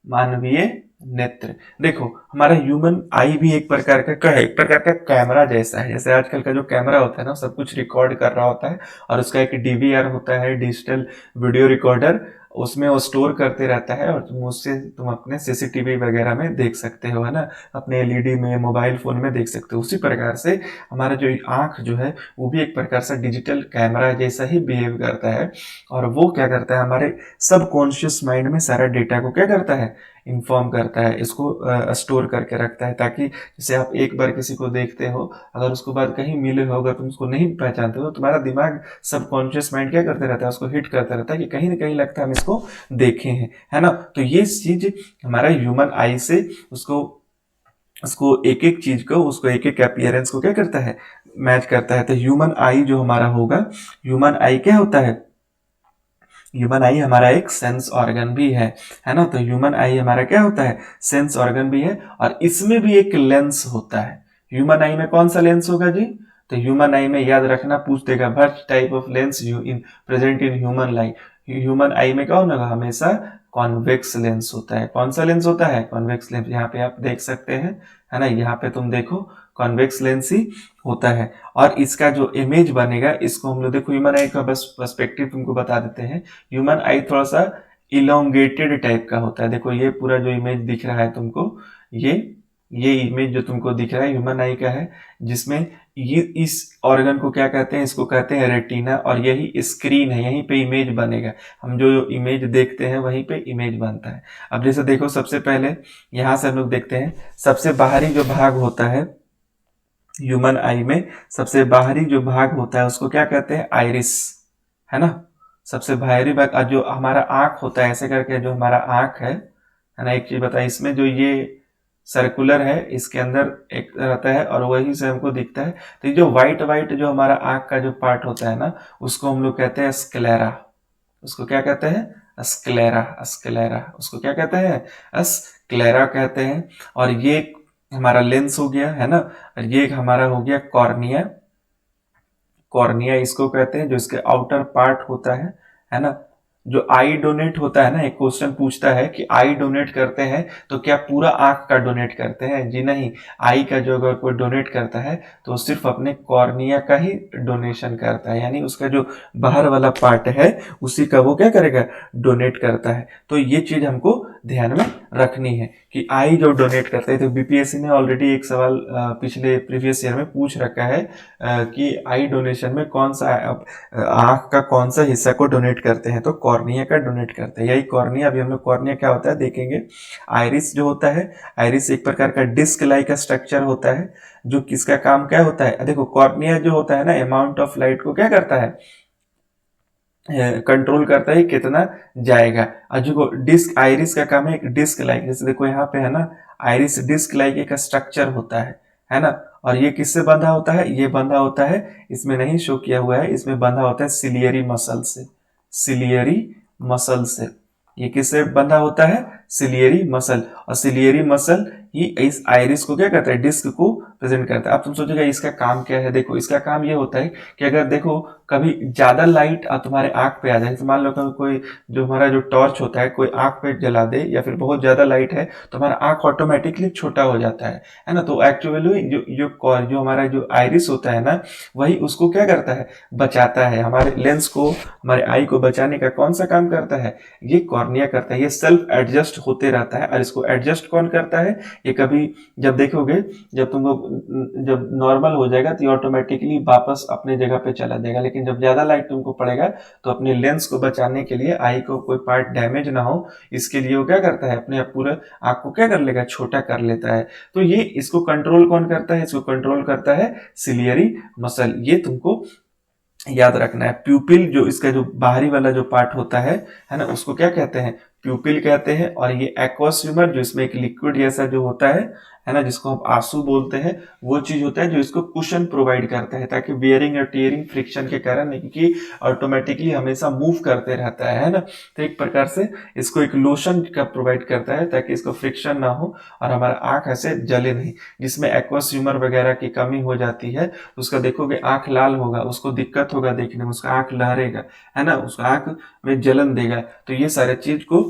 मानवीय नेत्र। देखो, हमारा ह्यूमन आई भी एक प्रकार का कैमरा जैसा है। जैसे आजकल का जो कैमरा होता है ना, सब कुछ रिकॉर्ड कर रहा होता है, और उसका एक डीवीआर होता है, डिजिटल वीडियो रिकॉर्डर, उसमें वो स्टोर करते रहता है और तुम अपने सीसीटीवी वगैरह में देख सकते हो, है ना। अपने एलईडी में, मोबाइल फोन में देख सकते हो। उसी प्रकार से हमारा जो आंख जो है वो भी एक प्रकार से डिजिटल कैमरा जैसा ही बिहेव करता है। और वो क्या करता है? हमारे सबकॉन्शियस माइंड में सारा डेटा को क्या करता है? इन्फॉर्म करता है, इसको स्टोर करके रखता है, ताकि जैसे आप एक बार किसी को देखते हो, अगर उसको बाद कहीं मिले हो, अगर तुम उसको नहीं पहचानते हो, तो तुम्हारा दिमाग सबकॉन्शियस माइंड क्या करते रहता है? उसको हिट करता रहता है कि कहीं ना कहीं लगता है हम इसको देखे हैं, है ना। तो ये चीज हमारा ह्यूमन आई से उसको उसको एक एक चीज को, उसको एक एक अपीयरेंस को क्या करता है? मैच करता है। तो ह्यूमन आई जो हमारा होगा, ह्यूमन आई क्या होता है? ह्यूमन आई हमारा एक सेंस ऑर्गन भी है ना। तो ह्यूमन आई हमारा क्या होता है, सेंस ऑर्गन भी है, और इसमें भी एक लेंस होता है। ह्यूमन आई में कौन सा लेंस होगा जी, तो ह्यूमन आई में याद रखना पूछ देगा, what type of lens you in present in human I. Human आई में कौन होगा, हमेशा कॉन्वेक्स लेंस होता है। कौन सा लेंस होता है, कॉन्वेक्स लेंस। यहाँ पे आप देख सकते हैं, है ना, यहाँ पे तुम देखो कॉन्वेक्स लेंस ही होता है। और इसका जो इमेज बनेगा, इसको हम लोग देखो ह्यूमन आई का बस पर्सपेक्टिव तुमको बता देते हैं। ह्यूमन आई थोड़ा सा इलोंगेटेड टाइप का होता है। देखो ये पूरा जो इमेज दिख रहा है तुमको, ये इमेज जो तुमको दिख रहा है ह्यूमन आई का है, जिसमें ये इस ऑर्गन को क्या कहते हैं, इसको कहते हैं रेटिना, और यही स्क्रीन है, यहीं पे इमेज बनेगा। हम जो इमेज देखते हैं वहीं पे इमेज बनता है। अब जैसे देखो, सबसे पहले यहां से हम लोग देखते हैं, सबसे बाहरी जो भाग होता है ह्यूमन आई में, सबसे बाहरी जो भाग होता है उसको क्या कहते हैं, आइरिस, है ना। सबसे बाहरी भाग जो हमारा आंख होता है, ऐसे करके जो हमारा आंख है ना, एक चीज बताइए, इसमें जो ये सर्कुलर है, इसके अंदर एक रहता है और वही से हमको दिखता है। तो ये जो व्हाइट व्हाइट जो हमारा आंख का जो पार्ट होता है ना, उसको हम लोग कहते हैं स्क्लेरा। उसको क्या कहते हैं, स्क्लेरा, स्क्लेरा, उसको क्या कहते हैं, स्क्लेरा कहते हैं। और ये हमारा लेंस हो गया, है ना, और ये हमारा हो गया कॉर्निया। कॉर्निया इसको कहते हैं, जो इसके आउटर पार्ट होता है ना। जो आई डोनेट होता है ना, एक क्वेश्चन पूछता है कि आई डोनेट करते हैं तो क्या पूरा आंख का डोनेट करते हैं, जी नहीं। आई का जो अगर कोई डोनेट करता है तो सिर्फ अपने कॉर्निया का ही डोनेशन करता है, यानी उसका जो बाहर वाला पार्ट है उसी का वो क्या करेगा, डोनेट करता है। तो ये चीज हमको ध्यान में रखनी है कि आई जो डोनेट करता है। तो बीपीएससी ने ऑलरेडी एक सवाल पिछले प्रीवियस ईयर में पूछ रखा है कि आई डोनेशन में कौन सा आंख का कौन सा हिस्सा को डोनेट करते हैं, तो कॉर्निया का डोनेट करते हैं। यही कॉर्निया, अभी हम लोग कॉर्निया क्या होता है देखेंगे। आइरिस जो होता है, आइरिस एक प्रकार का डिस्क लाइक का स्ट्रक्चर होता है, जो किसका काम क्या होता है, देखो कॉर्निया जो होता है ना, अमाउंट ऑफ लाइट को क्या करता है, कंट्रोल करता है कितना जाएगा। और जो डिस्क, आइरिस का काम है एक डिस्क लाइक, जैसे देखो यहाँ पे है ना, आइरिस डिस्क लाइक एक स्ट्रक्चर होता है ना। और ये किससे बंधा होता है, ये बंधा होता है, इसमें नहीं शो किया हुआ है, इसमें बंधा होता है सिलियरी मसल से, सिलियरी मसल से। ये किससे बंधा होता है, सिलियरी मसल। और सिलियरी मसल ही इस आइरिस को क्या करता है, डिस्क को प्रेजेंट करता है। अब तुम सोचोगे इसका काम क्या है, देखो इसका काम ये होता है कि अगर देखो कभी ज्यादा लाइट तुम्हारे आंख पे आ जाए, तो मान लो कभी कोई जो हमारा जो टॉर्च होता है कोई आंख पे जला दे, या फिर बहुत ज्यादा लाइट है तो हमारा आंख ऑटोमेटिकली छोटा हो जाता है ना। तो एक्चुअली जो हमारा जो आइरिस होता है ना, वही उसको क्या करता है, बचाता है। हमारे लेंस को, हमारे आई को बचाने का कौन सा काम करता है, ये कॉर्निया करता है। ये सेल्फ एडजस्ट होते रहता है, और इसको एडजस्ट कौन करता है, ये कभी जब देखोगे, जब तुमको जब नॉर्मल हो जाएगा तो ये ऑटोमेटिकली वापस अपने जगह पे चला जाएगा। लेकिन जब ज्यादा लाइट तुमको पड़ेगा तो अपने लेंस को बचाने के लिए, आई को कोई पार्ट डैमेज ना हो, इसके लिए वो क्या करता है, अपने पूरा आंख को क्या कर लेगा, छोटा कर लेता है। तो ये इसको कंट्रोल कौन करता है, इसको कंट्रोल करता है सिलियरी मसल। ये तुमको याद रखना है। प्यूपिल जो इसका जो बाहरी वाला जो पार्ट होता है ना, उसको क्या कहते हैं, प्यूपिल कहते हैं। और ये एक्वस ह्यूमर, जो इसमें एक लिक्विड जैसा जो होता है ना, जिसको हम आंसू बोलते हैं, वो चीज होता है जो इसको कुशन प्रोवाइड करता है, ताकि बियरिंग और टीयरिंग फ्रिक्शन के कारण नहीं, क्योंकि ऑटोमेटिकली हमेशा मूव करते रहता है ना। तो एक प्रकार से इसको एक लोशन का प्रोवाइड करता है, ताकि इसको फ्रिक्शन ना हो और हमारा आंख ऐसे जले नहीं। जिसमें एक्वस ह्यूमर वगैरह की कमी हो जाती है, उसका देखोगे आंख लाल होगा, उसको दिक्कत होगा देखने में, उसका आंख लहरेगा, है ना, उसका आंख में जलन देगा। तो ये सारे चीज को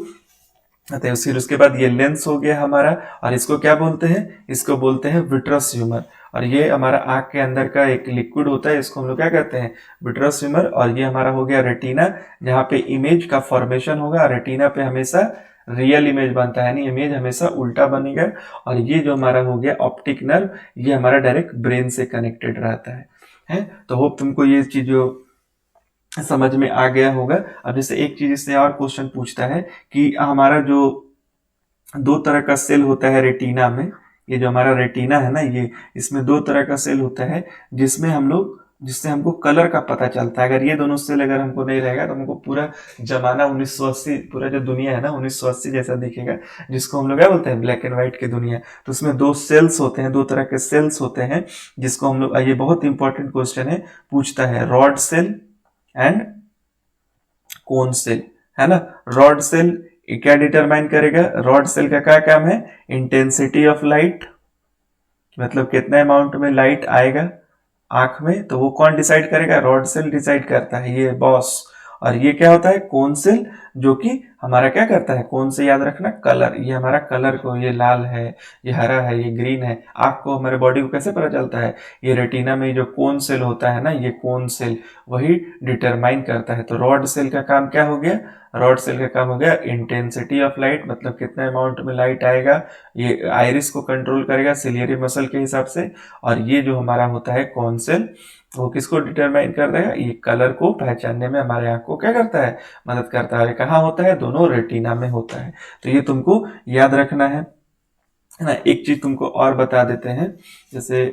आते हैं। फिर उसके बाद ये लेंस हो गया हमारा, और इसको क्या बोलते हैं, इसको बोलते हैं विट्रस ह्यूमर। और ये हमारा आंख के अंदर का एक लिक्विड होता है, इसको हम लोग क्या कहते हैं, विट्रस ह्यूमर। और ये हमारा हो गया रेटिना, जहाँ पे इमेज का फॉर्मेशन होगा। रेटिना पे हमेशा रियल इमेज बनता है, नहीं इमेज हमेशा उल्टा बनेगा। और ये जो हमारा हो गया ऑप्टिक नर्व, ये हमारा डायरेक्ट ब्रेन से कनेक्टेड रहता है। तो होप तुमको ये चीज समझ में आ गया होगा। अब जैसे एक चीज इससे और क्वेश्चन पूछता है कि हमारा जो दो तरह का सेल होता है रेटिना में, ये जो हमारा रेटिना है ना, ये इसमें दो तरह का सेल होता है, जिसमें हम लोग, जिससे हमको कलर का पता चलता है। अगर ये दोनों सेल अगर हमको नहीं रहेगा तो हमको पूरा जमाना 1980, पूरा जो दुनिया है ना 1980 जैसा दिखेगा, जिसको हम लोग क्या बोलते हैं, ब्लैक एंड व्हाइट की दुनिया। तो उसमें दो सेल्स होते हैं, दो तरह के सेल्स होते हैं, जिसको हम लोग, ये बहुत इंपॉर्टेंट क्वेश्चन है, पूछता है rod cell and cone cell. है ना। रॉड सेल क्या डिटरमाइन करेगा, रॉड सेल का क्या काम है, इंटेंसिटी ऑफ लाइट, मतलब कितना अमाउंट में लाइट आएगा आंख में, तो वो कौन डिसाइड करेगा, रॉड सेल डिसाइड करता है, ये बॉस। और ये क्या होता है, कोन सेल, जो कि हमारा क्या करता है, कौन से याद रखना, कलर, ये हमारा कलर को, ये लाल है, ये हरा है, ये ग्रीन है, आंख को, हमारे बॉडी को कैसे पता चलता है, ये रेटिना में जो कोन सेल होता है ना, ये कोन सेल वही डिटरमाइन करता है। तो रॉड सेल का काम क्या हो गया, रॉड सेल का काम हो गया इंटेंसिटी ऑफ लाइट, मतलब कितने अमाउंट में लाइट आएगा, ये आइरिस को कंट्रोल करेगा सिलियरी मसल के हिसाब से। और ये जो हमारा होता है कौन सेल, वो किसको डिटरमाइन कर देगा, ये कलर को पहचानने में हमारे आंख को क्या करता है, मदद करता है। कहाँ होता है, दोनों रेटिना में होता है। तो ये तुमको याद रखना है ना। एक चीज तुमको और बता देते हैं, जैसे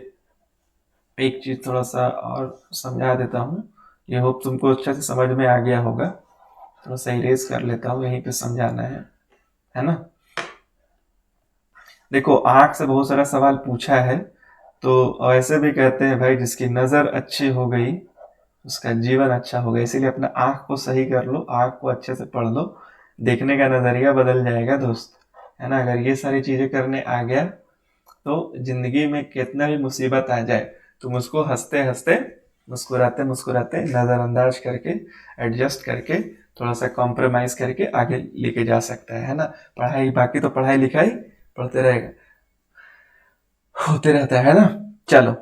एक चीज थोड़ा सा और समझा देता हूँ, ये होप तुमको अच्छे से समझ में आ गया होगा। थोड़ा सा इरेज कर लेता हूँ, यहीं पे समझाना है ना। देखो आंख से बहुत सारा सवाल पूछा है, तो ऐसे भी कहते हैं भाई जिसकी नजर अच्छी हो गई उसका जीवन अच्छा होगा। इसीलिए अपना आंख को सही कर लो, आंख को अच्छे से पढ़ लो, देखने का नजरिया बदल जाएगा दोस्त, है ना। अगर ये सारी चीजें करने आ गया तो जिंदगी में कितना भी मुसीबत आ जाए तुम उसको हंसते हंसते, मुस्कुराते मुस्कुराते, नजरअंदाज करके, एडजस्ट करके, थोड़ा सा कॉम्प्रोमाइज करके आगे लेके जा सकता है ना। पढ़ाई, बाकी तो पढ़ाई लिखाई पढ़ते रहेगा, होते रहता है ना। चलो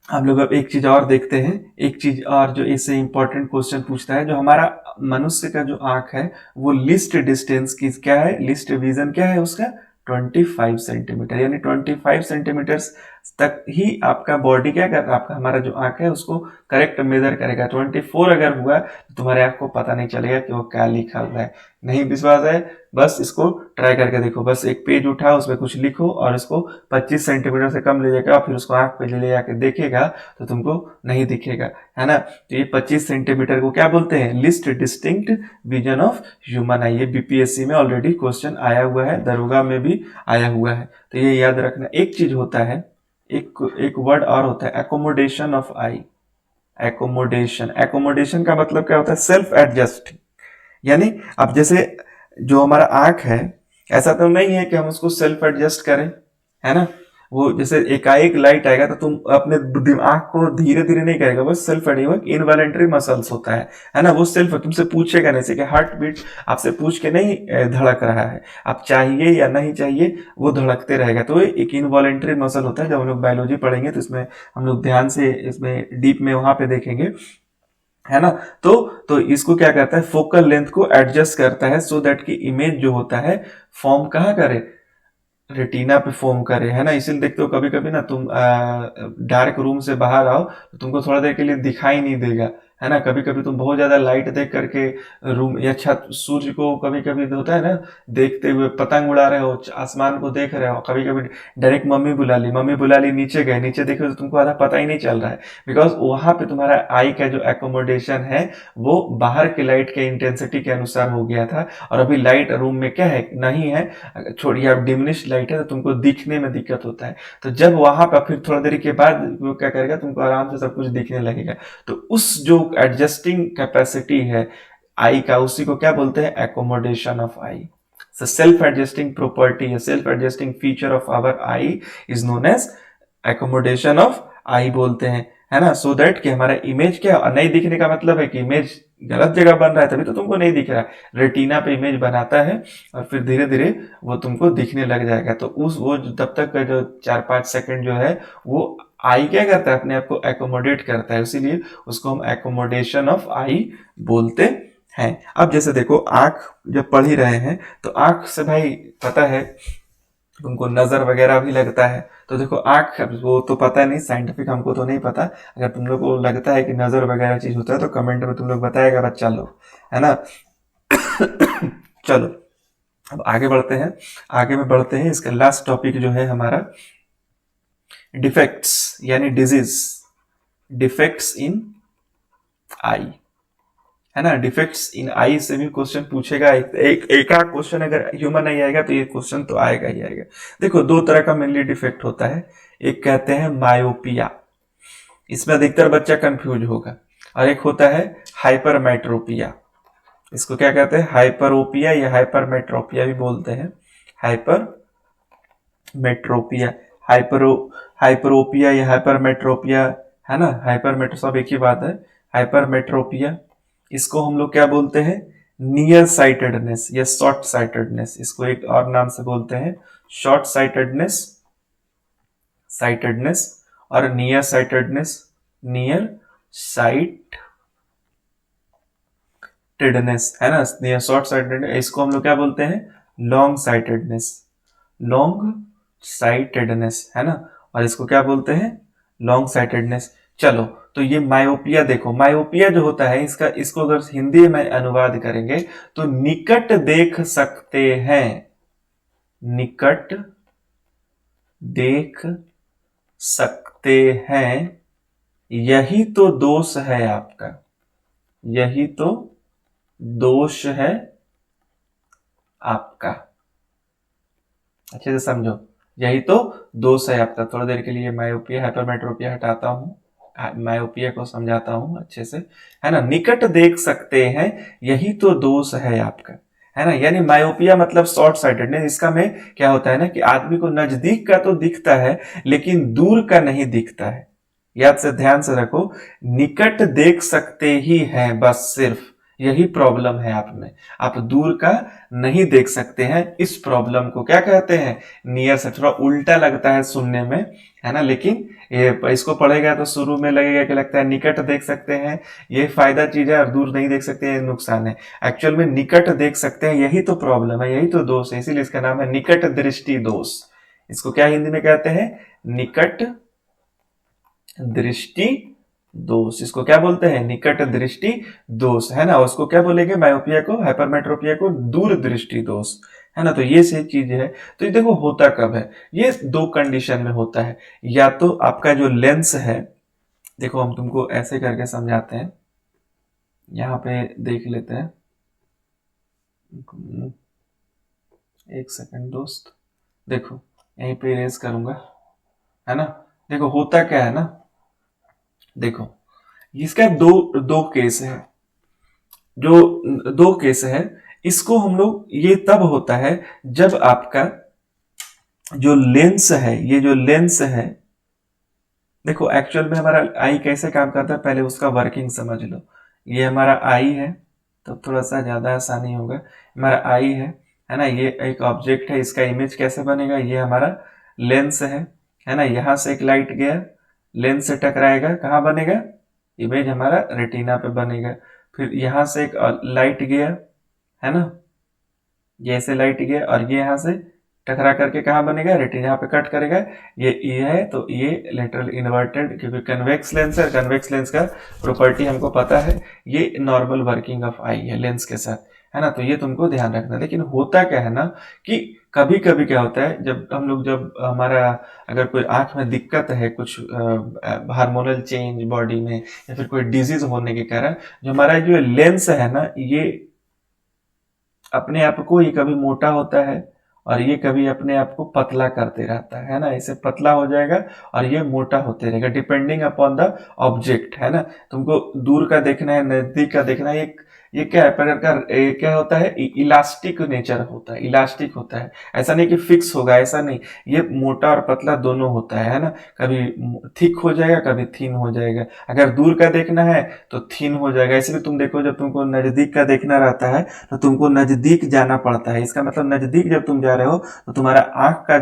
हम लोग अब एक चीज और देखते हैं, एक चीज और जो इससे इंपॉर्टेंट क्वेश्चन पूछता है, जो हमारा मनुष्य का जो आंख है वो लिस्ट डिस्टेंस की क्या है, लिस्ट विजन क्या है उसका, 25 सेंटीमीटर, यानी 25 सेंटीमीटर तक ही आपका बॉडी क्या कर, आपका हमारा जो आंख है उसको करेक्ट मेजर करेगा। 24 अगर हुआ तो तुम्हारे आंख को पता नहीं चलेगा कि वो क्या लिखा हुआ है। नहीं विश्वास है, बस इसको ट्राई करके देखो, बस एक पेज उठाओ, उसमें कुछ लिखो और इसको 25 सेंटीमीटर से कम ले जाएगा, फिर उसको आंख पे ले जाके देखेगा तो तुमको नहीं दिखेगा, है ना। तो ये 25 सेंटीमीटर को क्या बोलते हैं, list distinct vision of human आई। ये बीपीएससी में ऑलरेडी क्वेश्चन आया हुआ है, दरोगा में भी आया हुआ है, तो ये याद रखना। एक चीज होता है, एक वर्ड और होता है, accommodation of I. Accommodation, accommodation का मतलब क्या होता है, सेल्फ एडजस्ट, यानी अब जैसे जो हमारा आंख है, ऐसा तो नहीं है कि हम उसको सेल्फ एडजस्ट करें, है ना। वो जैसे एकाएक लाइट आएगा तो तुम अपने दिमाग को धीरे धीरे नहीं करेगा, वो सेल्फ इनवॉलेंटरी मसल्स होता है ना। वो सेल्फ तुमसे पूछेगा नहीं, से कि हार्ट बीट आपसे पूछ के नहीं धड़क रहा है, आप चाहिए या नहीं चाहिए वो धड़कते रहेगा। तो एक इनवॉलेंटरी मसल होता है। जब हम लोग बायोलॉजी पढ़ेंगे तो इसमें हम लोग ध्यान से इसमें डीप में वहां पे देखेंगे, है ना। तो इसको क्या करता है, फोकल लेंथ को एडजस्ट करता है, सो दैट कि इमेज जो होता है फॉर्म कहाँ करे, रेटिना पे फॉर्म करे, है ना। इसीलिए देखते हो कभी कभी ना तुम डार्क रूम से बाहर आओ तो तुमको थोड़ा देर के लिए दिखाई नहीं देगा, है ना। कभी कभी तुम बहुत ज्यादा लाइट देख करके रूम या छत, सूर्य को कभी कभी होता है ना, देखते हुए पतंग उड़ा रहे हो, आसमान को देख रहे हो, कभी कभी डायरेक्ट मम्मी बुला ली, मम्मी बुला ली, नीचे गए, नीचे देखे तो तुमको आधा पता ही नहीं चल रहा है, बिकॉज वहां पे तुम्हारा आई का जो एकोमोडेशन है वो बाहर के लाइट के इंटेंसिटी के अनुसार हो गया था। और अभी लाइट रूम में क्या है, नहीं है, छोड़िए आप डिमिनिश लाइट है तो तुमको दिखने में दिक्कत होता है। तो जब वहां पर फिर थोड़ा देर के बाद वो क्या करेगा, तुमको आराम से सब कुछ दिखने लगेगा। तो उस जो एडजस्टिंग कैपेसिटी है आई का, उसी को क्या बोलते हैं, accommodation of I. So self-adjusting property, a self-adjusting feature of our eye is known as accommodation of eye बोलते हैं, है ना। सो दैट कि हमारा इमेज क्या, नहीं दिखने का मतलब है कि इमेज गलत जगह बन रहा है, तभी तो तुमको नहीं दिख रहा है। रेटिना पे इमेज बनाता है और फिर धीरे धीरे वो तुमको दिखने लग जाएगा। तो उस वो तब तक का जो 4-5 सेकंड जो है वो आई क्या करता है, अपने आप को एकोमोडेट करता है, इसीलिए उसको हम एकोमोडेशन ऑफ आई बोलते हैं। अब जैसे देखो आंख जब पढ़ ही रहे हैं तो आंख से भाई पता है तुमको नजर वगैरह भी लगता है। तो देखो आंख, वो तो पता नहीं, साइंटिफिक हमको तो नहीं पता, अगर तुम लोग को लगता है कि नजर वगैरह चीज होता है तो कमेंट में तुम लोग बताएगा बच्चा लोग, है ना। चलो अब आगे बढ़ते हैं, आगे में बढ़ते हैं। इसका लास्ट टॉपिक जो है हमारा डिफेक्ट्स यानी डिजीज, डिफेक्ट्स इन आई, है ना। डिफेक्ट्स इन आई से भी क्वेश्चन पूछेगा, एक आध क्वेश्चन अगर ह्यूमन आई आएगा तो ये क्वेश्चन तो आएगा ही आएगा। देखो दो तरह का मेनली डिफेक्ट होता है, एक कहते हैं मायोपिया, इसमें अधिकतर बच्चा कंफ्यूज होगा, और एक होता है हाइपरमेट्रोपिया, इसको क्या कहते हैं, हाइपरोपिया या हाइपरमेट्रोपिया भी बोलते हैं। हाइपरमेट्रोपिया, हाइपरोपिया या हाइपरमेट्रोपिया, है ना, हाइपरमेट्रो सब एक ही बात है। हाइपरमेट्रोपिया, इसको हम लोग क्या बोलते हैं, नियर साइटेडनेस या शॉर्ट साइटेडनेस, इसको एक और नाम से बोलते हैं शॉर्ट साइटेडनेस, साइटेडनेस, और नियर साइटेडनेस, नियर साइटेडनेस, है ना, नियर शॉर्ट साइटेडनेस। इसको हम लोग क्या बोलते हैं, लॉन्ग साइटेडनेस, लॉन्ग साइटेडनेस, है ना, और इसको क्या बोलते हैं, लॉन्ग साइटेडनेस। चलो, तो ये मायोपिया देखो, मायोपिया जो होता है इसका, इसको अगर हिंदी में अनुवाद करेंगे तो निकट देख सकते हैं, निकट देख सकते हैं, यही तो दोष है आपका, यही तो दोष है आपका। अच्छे से समझो, यही तो दोष है आपका। थोड़ी देर के लिए मायोपिया हाइपरमेट्रोपिया हटाता हूँ, मायोपिया को समझाता हूँ अच्छे से, है ना। निकट देख सकते हैं, यही तो दोष है आपका, है ना। यानी मायोपिया मतलब शॉर्ट साइटेडनेस। इसका में क्या होता है ना कि आदमी को नजदीक का तो दिखता है लेकिन दूर का नहीं दिखता है। याद से ध्यान से रखो, निकट देख सकते ही हैं बस, सिर्फ यही प्रॉब्लम है आप में, आप दूर का नहीं देख सकते हैं। इस प्रॉब्लम को क्या कहते हैं, नियर से। थोड़ा उल्टा लगता है सुनने में, है ना, लेकिन ये इसको पढ़ेगा तो शुरू में लगेगा कि लगता है निकट देख सकते हैं ये फायदा चीज है और दूर नहीं देख सकते हैं नुकसान है। एक्चुअल में निकट देख सकते हैं यही तो प्रॉब्लम है, यही तो दोष है, इसीलिए इसका नाम है निकट दृष्टि दोष। इसको क्या हिंदी में कहते हैं, निकट दृष्टि दोष। इसको क्या बोलते हैं, निकट दृष्टि दोष, है ना। उसको क्या बोलेंगे, मायोपिया को, हाइपरमेट्रोपिया को दूर दृष्टि दोष, है ना। तो ये सही चीज है। तो ये देखो होता कब है, ये दो कंडीशन में होता है। या तो आपका जो लेंस है, देखो हम तुमको ऐसे करके समझाते हैं, यहाँ पे देख लेते हैं, एक सेकंड दोस्त, देखो यहीं पे इरेज करूंगा, है ना। देखो होता क्या है ना, देखो इसका दो दो केस है, जो दो केस है। इसको हम लोग, ये तब होता है जब आपका जो लेंस है, ये जो लेंस है, देखो एक्चुअल में हमारा आई कैसे काम करता है पहले उसका वर्किंग समझ लो। ये हमारा आई है, तो थोड़ा सा ज्यादा आसानी होगा। हमारा आई है ना, ये एक ऑब्जेक्ट है, इसका इमेज कैसे बनेगा, ये हमारा लेंस है ना। यहां से एक लाइट गया, लेंस से टकराएगा, कहाँ बनेगा, इमेज हमारा रेटिना पे बनेगा। फिर यहां से एक लाइट गया, है ना, ये ऐसे लाइट गया और ये यहां से टकरा करके कहाँ बनेगा, रेटिना, यहाँ पे कट करेगा। ये है तो ये लेटरल इन्वर्टेड, क्योंकि कन्वेक्स लेंस है, कन्वेक्स लेंस का प्रॉपर्टी हमको पता है, ये नॉर्मल वर्किंग ऑफ आई है लेंस के साथ, है ना। तो ये तुमको ध्यान रखना। लेकिन होता क्या है ना कि कभी कभी क्या होता है, जब हम लोग, जब हमारा अगर कोई आंख में दिक्कत है, कुछ हार्मोनल चेंज बॉडी में या फिर कोई डिजीज होने के कारण, जो हमारा जो लेंस है ना, ये अपने आप को, ये कभी मोटा होता है और ये कभी अपने आप को पतला करते रहता है ना। इसे पतला हो जाएगा और ये मोटा होते रहेगा, डिपेंडिंग अपॉन द ऑब्जेक्ट, है ना। तुमको दूर का देखना है, नजदीक का देखना है, ये क्या है, प्रकार का क्या होता है, इलास्टिक नेचर होता है, इलास्टिक होता है। ऐसा नहीं कि फिक्स होगा, ऐसा नहीं, ये मोटा और पतला दोनों होता है ना। कभी थिक हो जाएगा, कभी थीन हो जाएगा। अगर दूर का देखना है तो थीन हो जाएगा। इसलिए तुम देखो, जब तुमको नजदीक का देखना रहता है तो तुमको नजदीक जाना पड़ता है। इसका मतलब नजदीक जब तुम जा रहे हो तो तुम्हारा आंख का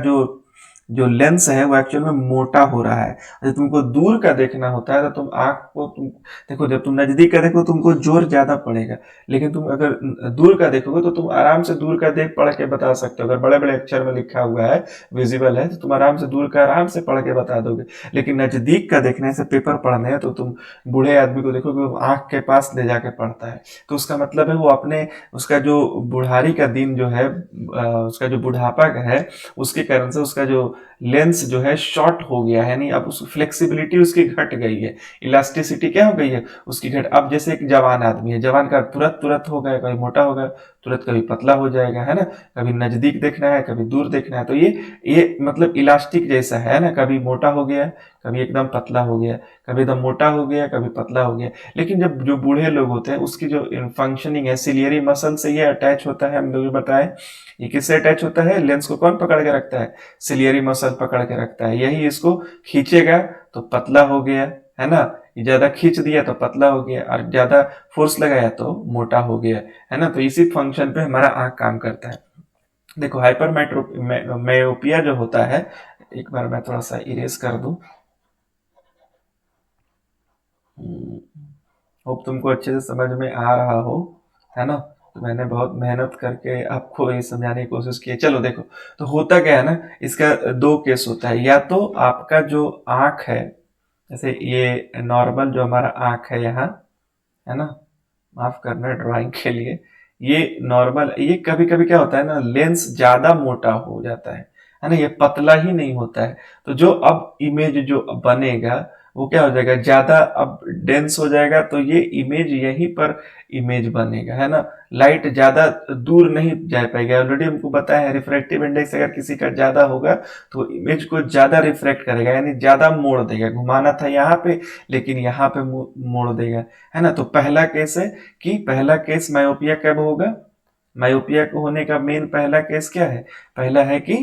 जो लेंस है वो एक्चुअल में मोटा हो रहा है। जब तुमको दूर का देखना होता है तो तुम आंख को, तुम देखो, जब तुम नजदीक का देखो तुमको जोर ज्यादा पड़ेगा, लेकिन तुम अगर दूर का देखोगे तो तुम आराम से दूर का देख पढ़ के बता सकते हो। अगर बड़े बड़े अक्षर में लिखा हुआ है, विजिबल है, तो तुम आराम से दूर का आराम से पढ़ के बता दोगे। लेकिन नजदीक का देखने से, पेपर पढ़ने हैं, तो तुम बूढ़े आदमी को देखोगे वो आंख के पास ले जाके पढ़ता है। तो उसका मतलब है वो अपने, उसका जो बुढ़ारी का दिन जो है, उसका जो बुढ़ापा का है, उसके कारण से उसका जो लेंस जो है शॉर्ट हो गया है, नहीं, अब उस फ्लेक्सिबिलिटी उसकी घट गई है, इलास्टिसिटी क्या हो गई है उसकी घट। अब जैसे एक जवान आदमी है, जवान का तुरंत तुरंत हो गया, कभी मोटा हो गया, तुरंत कभी पतला हो जाएगा, है ना। कभी नजदीक देखना है, कभी दूर देखना है, तो ये मतलब इलास्टिक जैसा है ना, कभी मोटा हो गया, कभी एकदम पतला हो गया, कभी एकदम मोटा हो गया, कभी पतला हो गया। लेकिन जब जो बूढ़े लोग होते हैं उसकी जो फंक्शनिंग है, सिलियरी मसल से ये अटैच होता है, हम लोग बताएं ये किससे अटैच होता है, लेंस को कौन पकड़ के रखता है, सिलियरी मसल पकड़ के रखता है, यही इसको खींचेगा तो पतला हो गया, है ना। ये ज्यादा खींच दिया तो पतला हो गया, और ज्यादा फोर्स लगाया तो मोटा हो गया, है ना। तो इसी फंक्शन पे हमारा आंख काम करता है। देखो हाइपर मेट्रोपिया जो होता है, एक बार मैं थोड़ा सा इरेज कर दूं, होप तुमको अच्छे से समझ में आ रहा हो, है ना। तो मैंने बहुत मेहनत करके आपको ये समझाने की कोशिश की है। चलो देखो, तो होता क्या है ना, इसका दो केस होता है। या तो आपका जो आंख है, जैसे ये नॉर्मल जो हमारा आंख है यहाँ, है ना, माफ करना ड्राइंग के लिए, ये नॉर्मल, ये कभी कभी क्या होता है ना, लेंस ज्यादा मोटा हो जाता है ना, ये पतला ही नहीं होता है। तो जो अब इमेज जो बनेगा वो क्या हो जाएगा, ज्यादा अब डेंस हो जाएगा, तो ये इमेज यहीं पर इमेज बनेगा, है ना। लाइट ज्यादा दूर नहीं जा पाएगा। ऑलरेडी हमको बताया है, रिफ्रैक्टिव इंडेक्स अगर किसी का ज्यादा होगा तो इमेज को ज्यादा रिफ्रैक्ट करेगा, यानी ज्यादा मोड़ देगा। घुमाना था यहाँ पे, लेकिन यहाँ पे मोड़ देगा, है ना। तो पहला केस है कि पहला केस मायोपिया कब होगा, मायोपिया को होने का मेन पहला केस क्या है, पहला है कि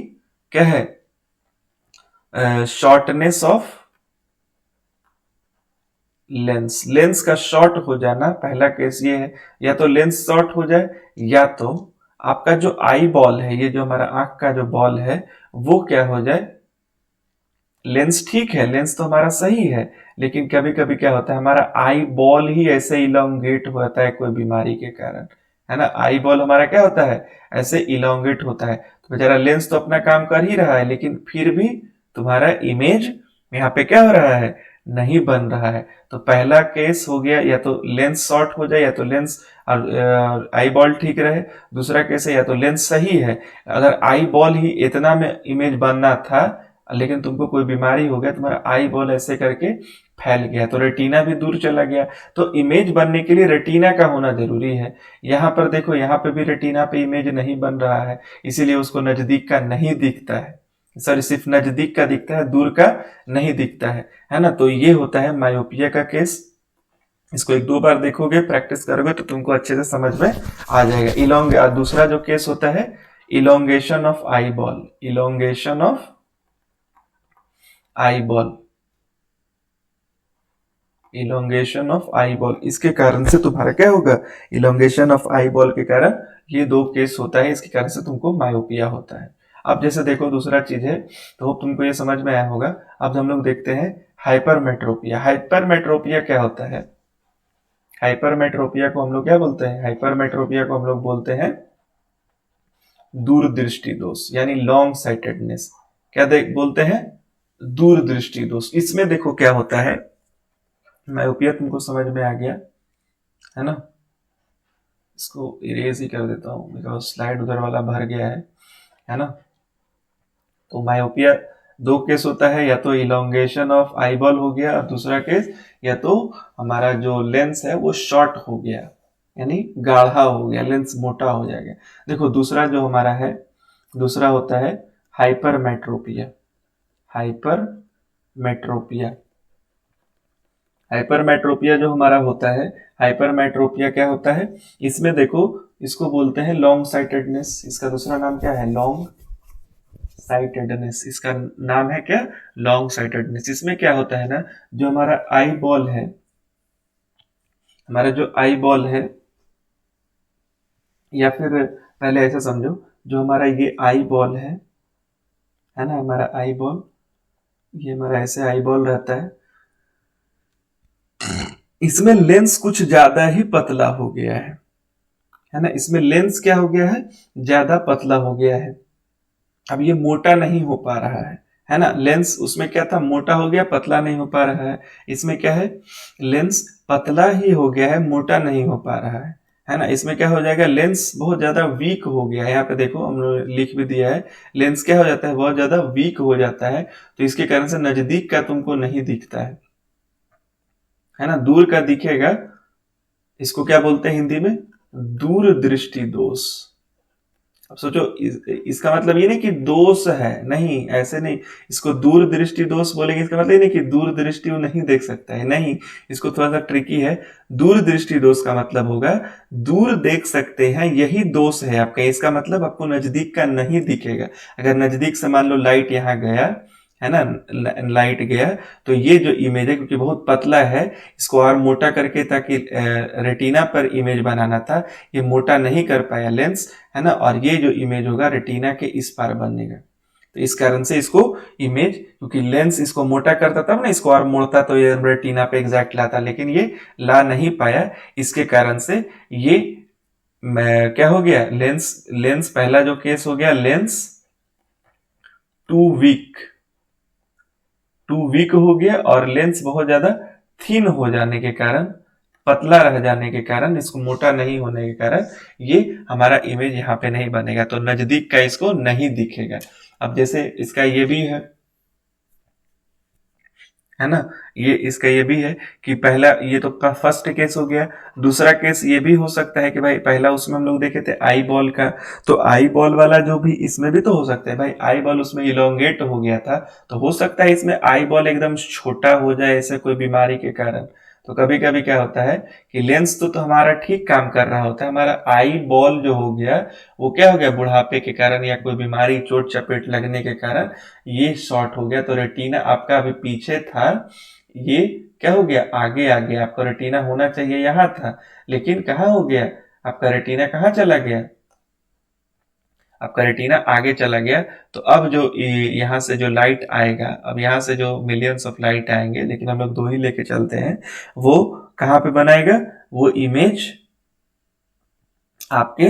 क्या है, शॉर्टनेस ऑफ लेंस, लेंस का शॉर्ट हो जाना पहला केस ये है। या तो लेंस शॉर्ट हो जाए, या तो आपका जो आई बॉल है, ये जो हमारा आंख का जो बॉल है, वो क्या हो जाए, लेंस ठीक है, लेंस तो हमारा सही है, लेकिन कभी कभी क्या होता है, हमारा आई बॉल ही ऐसे इलोंगेट होता है कोई बीमारी के कारण, है ना। आई बॉल हमारा क्या होता है, ऐसे इलोंगेट होता है। तो बेचारा लेंस तो अपना काम कर ही रहा है, लेकिन फिर भी तुम्हारा इमेज यहाँ पे क्या हो रहा है, नहीं बन रहा है। तो पहला केस हो गया, या तो लेंस शॉर्ट हो जाए, या तो लेंस और आई बॉल ठीक रहे। दूसरा केस है, या तो लेंस सही है, अगर आई बॉल ही इतना में इमेज बनना था, लेकिन तुमको कोई बीमारी हो गया, तुम्हारा आई बॉल ऐसे करके फैल गया, तो रेटिना भी दूर चला गया। तो इमेज बनने के लिए रेटिना का होना जरूरी है। यहाँ पर देखो, यहाँ पे भी रेटिना पे इमेज नहीं बन रहा है, इसीलिए उसको नजदीक का नहीं दिखता है। सॉरी, सिर्फ नजदीक का दिखता है, दूर का नहीं दिखता है ना। तो ये होता है मायोपिया का केस। इसको एक दो बार देखोगे, प्रैक्टिस करोगे, तो तुमको अच्छे से समझ में आ जाएगा। दूसरा जो केस होता है, elongation of eye ball, elongation of eye ball, elongation of eye ball, इसके कारण से तुम्हारा क्या होगा, इलोंगेशन ऑफ आई बॉल के कारण ये दो केस होता है, इसके कारण से तुमको मायोपिया होता है। अब जैसे देखो दूसरा चीज है, तो तुमको ये समझ में आया होगा। अब हम लोग देखते हैं हाइपरमेट्रोपिया। हाइपरमेट्रोपिया क्या होता है, हाइपरमेट्रोपिया को हम लोग क्या बोलते हैं, हाइपरमेट्रोपिया को हम लोग बोलते हैं दूरदृष्टि दोष, यानी लॉन्ग साइटेडनेस। क्या बोलते हैं, दूरदृष्टि दोष। इसमें देखो क्या होता है, मायोपिया तुमको समझ में आ गया, है ना। इसको इरेज ही कर देता हूँ, बिकॉज स्लाइड उधर वाला भर गया है ना। तो मायोपिया दो केस होता है, या तो इलोंगेशन ऑफ आईबॉल हो गया, और दूसरा केस या तो हमारा जो लेंस है वो शॉर्ट हो गया, यानी गाढ़ा हो गया, लेंस मोटा हो जाएगा। देखो दूसरा जो हमारा है, दूसरा होता है हाइपरमेट्रोपिया, हाइपरमेट्रोपिया। हाइपरमेट्रोपिया जो हमारा होता है, हाइपरमेट्रोपिया क्या होता है, इसमें देखो, इसको बोलते हैं लॉन्ग साइटेडनेस। इसका दूसरा नाम क्या है, लॉन्ग साइटेडनेस। इसका नाम है क्या, लॉन्ग साइटेडनेस। इसमें क्या होता है ना, जो हमारा आई बॉल है, हमारा जो आई बॉल है, या फिर पहले ऐसा समझो, जो हमारा ये आई बॉल है ना, हमारा आई बॉल, ये हमारा ऐसे आई बॉल रहता है, इसमें लेंस कुछ ज्यादा ही पतला हो गया है ना। इसमें लेंस क्या हो गया है, ज्यादा पतला हो गया है। अब ये मोटा नहीं हो पा रहा है ना। लेंस उसमें क्या था, मोटा हो गया, पतला नहीं हो पा रहा है। इसमें क्या है, लेंस पतला ही हो गया है, मोटा नहीं हो पा रहा है ना। इसमें क्या हो जाएगा, लेंस बहुत ज्यादा वीक हो गया है। यहाँ पे देखो हम लोग लिख भी दिया है, लेंस क्या हो जाता है, बहुत ज्यादा वीक हो जाता है। तो इसके कारण से नजदीक का तुमको नहीं दिखता है ना, दूर का दिखेगा। इसको क्या बोलते हैं हिंदी में, दूरदृष्टि दोष। अब सोचो इसका मतलब ये नहीं कि दोष है, नहीं ऐसे नहीं। इसको दूरदृष्टि दोष बोलेंगे, इसका मतलब ये नहीं कि दूरदृष्टि वो नहीं देख सकता है, नहीं। इसको थोड़ा सा ट्रिकी है। दूरदृष्टि दोष का मतलब होगा दूर देख सकते हैं, यही दोष है आपका। इसका मतलब आपको नजदीक का नहीं दिखेगा। अगर नजदीक से मान लो लाइट यहाँ गया है ना, लाइट गया, तो ये जो इमेज है क्योंकि बहुत पतला है, इसको और मोटा करके ताकि रेटिना पर इमेज बनाना था, ये मोटा नहीं कर पाया लेंस, है ना। और ये जो इमेज होगा रेटिना के इस पार बनेगा। तो इस कारण से इसको इमेज, क्योंकि लेंस इसको मोटा करता तब ना इसको और मोड़ता तो ये रेटिना पे एग्जैक्ट लाता, लेकिन ये ला नहीं पाया। इसके कारण से ये क्या हो गया, लेंस लेंस पहला जो केस हो गया, lens too weak, too weak हो गया। और लेंस बहुत ज्यादा थिन हो जाने के कारण, पतला रह जाने के कारण, इसको मोटा नहीं होने के कारण ये हमारा इमेज यहाँ पे नहीं बनेगा, तो नजदीक का इसको नहीं दिखेगा। अब जैसे इसका ये भी है ना, ये इसका ये भी है कि पहला ये तो फर्स्ट केस हो गया। दूसरा केस ये भी हो सकता है कि भाई पहला उसमें हम लोग देखे थे आई बॉल का, तो आई बॉल वाला जो भी इसमें भी तो हो सकता है भाई, आई बॉल उसमें इलोंगेट हो गया था, तो हो सकता है इसमें आई बॉल एकदम छोटा हो जाए ऐसे कोई बीमारी के कारण। तो कभी कभी क्या होता है कि लेंस तो हमारा ठीक काम कर रहा होता है, हमारा आई बॉल जो हो गया वो क्या हो गया, बुढ़ापे के कारण या कोई बीमारी चोट चपेट लगने के कारण ये शॉर्ट हो गया। तो रेटिना आपका अभी पीछे था, ये क्या हो गया, आगे आ गया। आपका रेटिना होना चाहिए यहाँ था, लेकिन कहाँ हो गया, आपका रेटिना कहाँ चला गया, आपका रेटिना आगे चला गया। तो अब जो यहाँ से जो लाइट आएगा, अब यहाँ से जो मिलियंस ऑफ लाइट आएंगे, लेकिन हम लोग दो ही लेके चलते हैं, वो कहाँ पे बनाएगा, वो इमेज आपके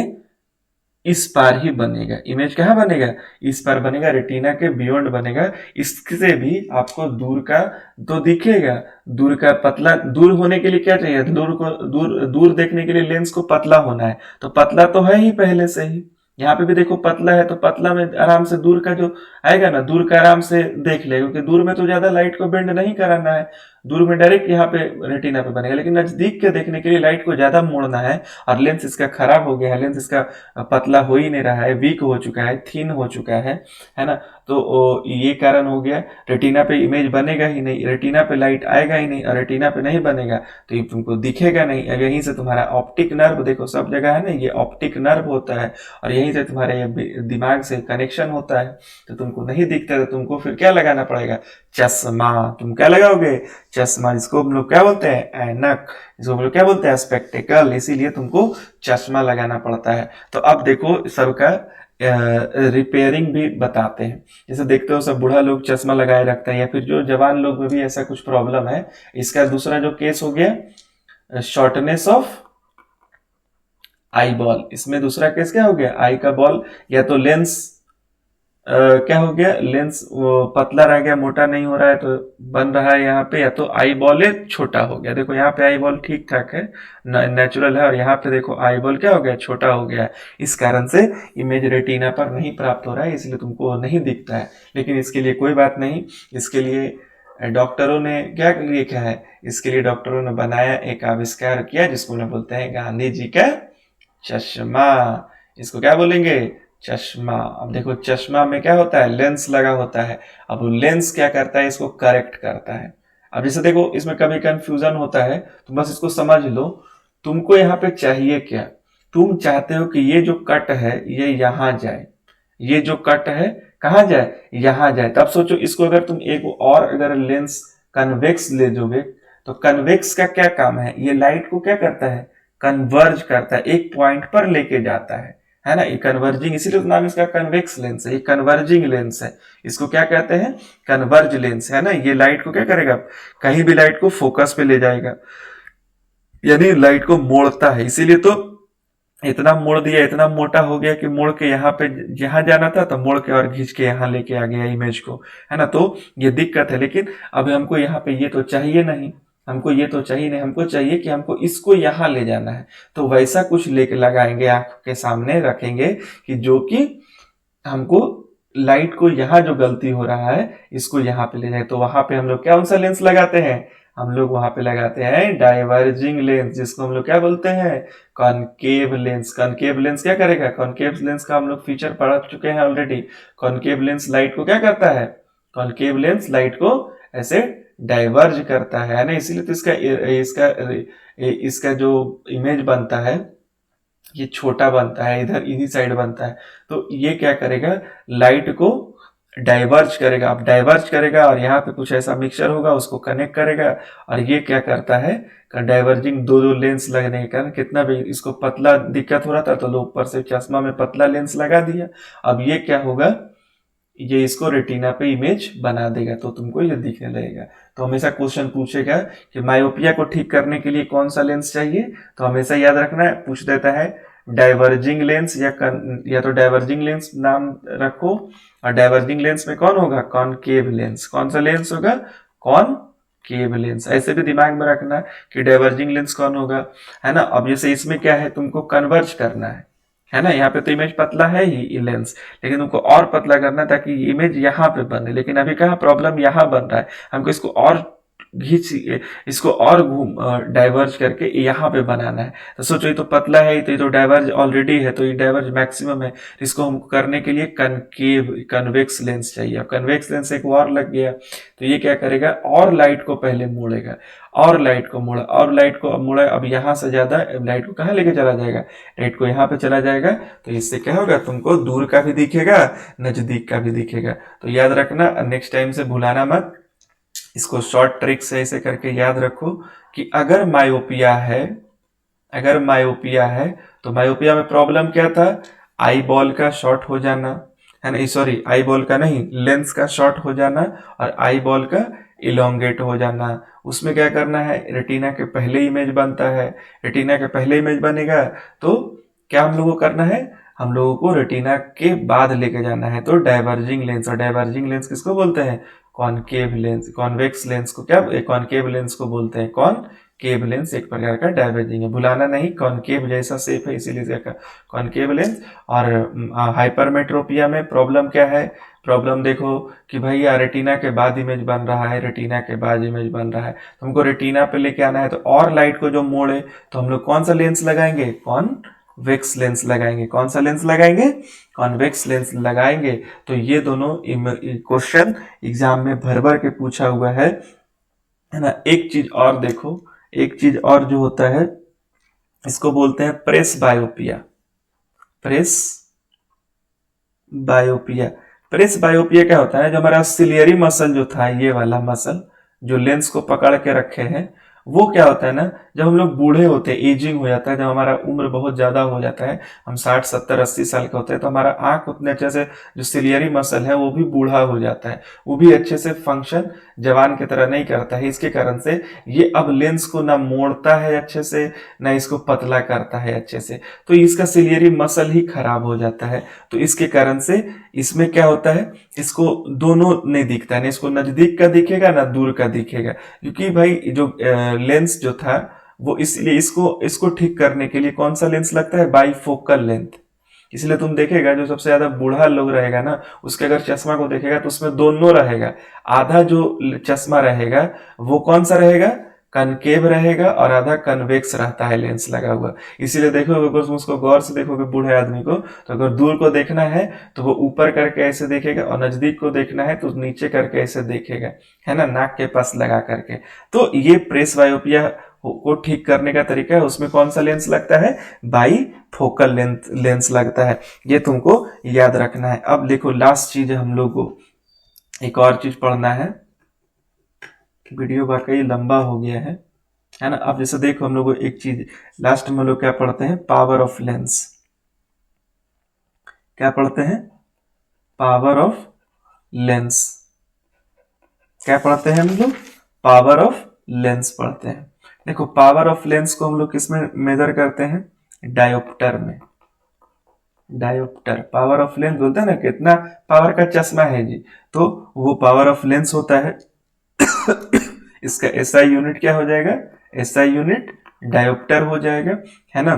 इस पार ही बनेगा। इमेज कहाँ बनेगा, इस पार बनेगा, रेटिना के बियॉन्ड बनेगा। इससे भी आपको दूर का तो दिखेगा, दूर का पतला, दूर होने के लिए क्या चाहिए, दूर को दूर दूर देखने के लिए लेंस को पतला होना है, तो पतला तो है ही पहले से ही। यहाँ पे भी देखो पतला है, तो पतला में आराम से दूर का जो आएगा ना, दूर का आराम से देख ले, क्योंकि दूर में तो ज्यादा लाइट को बेंड नहीं कराना है, दूर में डायरेक्ट यहाँ पे रेटिना पे बनेगा। लेकिन नजदीक के देखने के लिए लाइट को ज्यादा मोड़ना है, और लेंस इसका खराब हो गया है, लेंस इसका पतला हो ही नहीं रहा है, वीक हो चुका है, थिन हो चुका है ना। तो ये कारण हो गया, रेटिना पे इमेज बनेगा ही नहीं, रेटिना पे लाइट आएगा ही नहीं, और रेटिना पे नहीं बनेगा तो ये तुमको दिखेगा नहीं। अब यहीं से तुम्हारा ऑप्टिक नर्व, देखो सब जगह है ना, ये ऑप्टिक नर्व होता है, और यहीं से तुम्हारे ये दिमाग से कनेक्शन होता है, तो तुमको नहीं दिखता, तो तुमको फिर क्या लगाना पड़ेगा, चश्मा। तुम क्या लगाओगे, चश्मा, जिसको हम लोग क्या बोलते हैं, ऐनक, जिसको हम लोग क्या बोलते हैं, स्पेक्टिकल। इसीलिए तुमको चश्मा लगाना पड़ता है। तो अब देखो सबका रिपेयरिंग भी बताते हैं। जैसे देखते हो सब बूढ़ा लोग चश्मा लगाए रखते हैं, या फिर जो जवान लोग में भी ऐसा कुछ प्रॉब्लम है। इसका दूसरा जो केस हो गया, शॉर्टनेस ऑफ आई बॉल। इसमें दूसरा केस क्या हो गया, आई का बॉल, या तो लेंस क्या हो गया, लेंस पतला रह गया, मोटा नहीं हो रहा है, तो बन रहा है यहाँ पे, या तो आई बॉल छोटा हो गया। देखो यहाँ पे आई बॉल ठीक ठाक है, नेचुरल है, और यहाँ पे देखो आई बॉल क्या हो गया, छोटा हो गया है। इस कारण से इमेज रेटिना पर नहीं प्राप्त हो रहा है, इसलिए तुमको नहीं दिखता है। लेकिन इसके लिए कोई बात नहीं, इसके लिए डॉक्टरों ने क्या लिखा है, इसके लिए डॉक्टरों ने बनाया, एक आविष्कार किया, जिसको उन्हें बोलते हैं गांधी जी का चश्मा। इसको क्या बोलेंगे, चश्मा। अब देखो चश्मा में क्या होता है, लेंस लगा होता है। अब वो लेंस क्या करता है, इसको करेक्ट करता है। अब जैसे देखो इसमें कभी कंफ्यूजन होता है, तो बस इसको समझ लो, तुमको यहाँ पे चाहिए क्या, तुम चाहते हो कि ये जो कट है ये यहाँ जाए, ये जो कट है कहाँ जाए, यहाँ जाए। तब सोचो इसको अगर तुम एक और अगर लेंस कन्वेक्स ले दोगे, तो कन्वेक्स का क्या काम है, ये लाइट को क्या करता है, कन्वर्ज करता है, एक पॉइंट पर लेके जाता है ना। ये कन्वर्जिंग, इसीलिए तो नाम इसका कन्वेक्स लेंस है, ये कन्वर्जिंग लेंस है। इसको क्या कहते हैं, कन्वर्ज लेंस, है ना। ये लाइट को क्या करेगा, कहीं भी लाइट को फोकस पे ले जाएगा, यानी लाइट को मोड़ता है। इसीलिए तो इतना मोड़ दिया, इतना मोटा हो गया कि मोड़ के यहाँ पे जहां जाना था, तो मोड़ के और खींच के यहाँ लेके आ गया इमेज को, है ना। तो ये दिक्कत है। लेकिन अब हमको यहाँ पे ये तो चाहिए नहीं, हमको ये तो चाहिए नहीं, हमको चाहिए कि हमको इसको यहाँ ले जाना है, तो वैसा कुछ लेके लगाएंगे, आंख के सामने रखेंगे कि जो कि हमको लाइट को यहाँ जो गलती हो रहा है इसको यहाँ पे ले जाए। तो वहां पे हम लोग कौन सा लेंस लगाते हैं, हम लोग वहां पे लगाते हैं डाइवर्जिंग लेंस, जिसको हम लोग क्या बोलते हैं, कॉनकेव लेंस। कॉनकेव लेंस क्या करेगा, कॉनकेव लेंस का हम लोग फीचर पढ़ चुके हैं ऑलरेडी। कॉनकेव लेंस लाइट को क्या करता है, कॉनकेव लेंस लाइट को ऐसे डाइवर्ज करता है ना, इसीलिए तो इसका इसका जो इमेज बनता है ये छोटा बनता है, इधर इसी साइड बनता है। तो ये क्या करेगा, लाइट को डाइवर्ज करेगा। अब डाइवर्ज करेगा और यहाँ पे कुछ ऐसा मिक्सचर होगा, उसको कनेक्ट करेगा, और ये क्या करता है, डाइवर्जिंग दो दो लेंस लगने के कारण कितना भी इसको पतला दिक्कत हो रहा था तो लोग ऊपर से चश्मा में पतला लेंस लगा दिया। अब ये क्या होगा, ये इसको रेटिना पे इमेज बना देगा, तो तुमको ये दिखने लगेगा। तो हमेशा क्वेश्चन पूछेगा कि मायोपिया को ठीक करने के लिए कौन सा लेंस चाहिए, तो हमेशा याद रखना है, पूछ देता है डाइवर्जिंग लेंस या तो डाइवर्जिंग लेंस नाम रखो, और डाइवर्जिंग लेंस में कौन होगा, कॉनकेव लेंस। कौन सा लेंस होगा, कॉनकेव लेंस। ऐसे भी दिमाग में रखना कि डाइवर्जिंग लेंस कौन होगा, है ना। अब जैसे इसमें क्या है, तुमको कन्वर्ज करना है ना। यहाँ पे तो इमेज पतला है ही लेंस, लेकिन तुमको और पतला करना है ताकि इमेज यहाँ पे बने, लेकिन अभी कहाँ प्रॉब्लम यहाँ बन रहा है, हमको इसको और घींच, इसको और घूम डाइवर्ज करके यहाँ पे बनाना है। तो सोचो ये तो पतला है, तो ये तो डाइवर्ज ऑलरेडी है, तो ये डाइवर्ज मैक्सिमम है। इसको हमको करने के लिए कनकेव कन्वेक्स लेंस चाहिए। अब कन्वेक्स लेंस एक और लग गया, तो ये क्या करेगा, और लाइट को पहले मोड़ेगा, और लाइट को मोड़ा, और लाइट को मोड़ा। अब यहाँ से ज्यादा लाइट को कहाँ लेके चला जाएगा, लाइट को यहाँ पे चला जाएगा। तो इससे क्या होगा, तुमको दूर का भी दिखेगा, नजदीक का भी दिखेगा। तो याद रखना, नेक्स्ट टाइम से भुलाना मत, इसको शॉर्ट ट्रिक से ऐसे करके याद रखो कि अगर मायोपिया है, अगर मायोपिया है तो मायोपिया में प्रॉब्लम क्या था, आई बॉल का शॉर्ट हो जाना, है ना, सॉरी आई बॉल का नहीं, लेंस का शॉर्ट हो जाना, और आई बॉल का इलोंगेट हो जाना। उसमें क्या करना है, रेटिना के पहले इमेज बनता है, रेटिना के पहले इमेज बनेगा तो क्या हम लोगों को करना है, हम लोगों को रेटिना के बाद लेके जाना है, तो डाइवर्जिंग लेंस। और डाइवर्जिंग लेंस किसको बोलते हैं, कॉनकेव लेंस। कॉन्वेक्स लेंस को क्या, कॉनकेव लेंस को बोलते हैं कॉनकेव लेंस, एक प्रकार का डाइवर्जिंग है, भुलाना नहीं, कॉनकेव जैसा शेप है इसीलिए कॉनकेव लेंस। और हाइपरमेट्रोपिया में प्रॉब्लम क्या है, प्रॉब्लम देखो कि भाई रेटिना के बाद इमेज बन रहा है, रेटिना के बाद इमेज बन रहा है, तुमको रेटिना पे लेके आना है, तो और लाइट को जो मोड़े तो हम लोग कौन सा लेंस लगाएंगे, कॉन्वेक्स लेंस लगाएंगे। कौन सा लेंस लगाएंगे, कॉन्वेक्स लेंस लगाएंगे। तो ये दोनों क्वेश्चन एग्जाम में भर भर के पूछा हुआ है ना। एक चीज और देखो, एक चीज और जो होता है, इसको बोलते हैं प्रेस बायोपिया। प्रेस बायोपिया, प्रेस बायोपिया क्या होता है, जो हमारा सिलियरी मसल जो था, ये वाला मसल जो लेंस को पकड़ के रखे हैं, वो क्या होता है ना, जब हम लोग बूढ़े होते हैं, एजिंग हो जाता है, जब हमारा उम्र बहुत ज्यादा हो जाता है, हम 60 70 80 साल के होते हैं, तो हमारा आंख उतने अच्छे से, जो सिलियरी मसल है वो भी बूढ़ा हो जाता है, वो भी अच्छे से फंक्शन जवान की तरह नहीं करता है। इसके कारण से ये अब लेंस को ना मोड़ता है अच्छे से, ना इसको पतला करता है अच्छे से, तो इसका सिलियरी मसल ही खराब हो जाता है। तो इसके कारण से इसमें क्या होता है, इसको दोनों नहीं दिखता है, ना इसको नजदीक का दिखेगा ना दूर का दिखेगा, क्योंकि भाई जो लेंस जो था वो, इसलिए इसको इसको ठीक करने के लिए कौन सा लेंस लगता है, बाईफोकल लेंथ। इसलिए तुम देखेगा जो सबसे ज्यादा बूढ़ा लोग रहेगा ना, उसके अगर चश्मा को देखेगा तो उसमें दोनों रहेगा, आधा जो चश्मा रहेगा वो कौन सा रहेगा, कनकेव रहेगा, और आधा कन्वेक्स रहता है लेंस लगा हुआ। इसीलिए देखोगे, अगर तुम उसको गौर से देखोगे बूढ़े आदमी को, तो अगर दूर को देखना है तो वो ऊपर करके ऐसे देखेगा, और नजदीक को देखना है तो नीचे करके ऐसे देखेगा, है ना, नाक के पास लगा करके। तो ये प्रेस बायोपिया को ठीक करने का तरीका है। उसमें कौन सा लेंस लगता है, बाई फोकल लेंस लगता है, ये तुमको याद रखना है। अब देखो लास्ट चीज हम लोग को एक और चीज पढ़ना है, वीडियो वाकई लंबा हो गया है ना। अब जैसे देखो हम लोग को एक चीज लास्ट में लोग क्या पढ़ते हैं, पावर ऑफ लेंस। क्या पढ़ते हैं, पावर ऑफ लेंस। क्या पढ़ते हैं हम लोग, पावर ऑफ लेंस पढ़ते हैं। देखो पावर ऑफ लेंस को हम लोग किसमें मेजर करते हैं, डायोप्टर में। डायोप्टर, पावर ऑफ लेंस बोलते हैं ना, कितना पावर का चश्मा है जी, तो वो पावर ऑफ लेंस होता है। इसका एसआई यूनिट क्या हो जाएगा, एसआई यूनिट डायोप्टर हो जाएगा, है ना।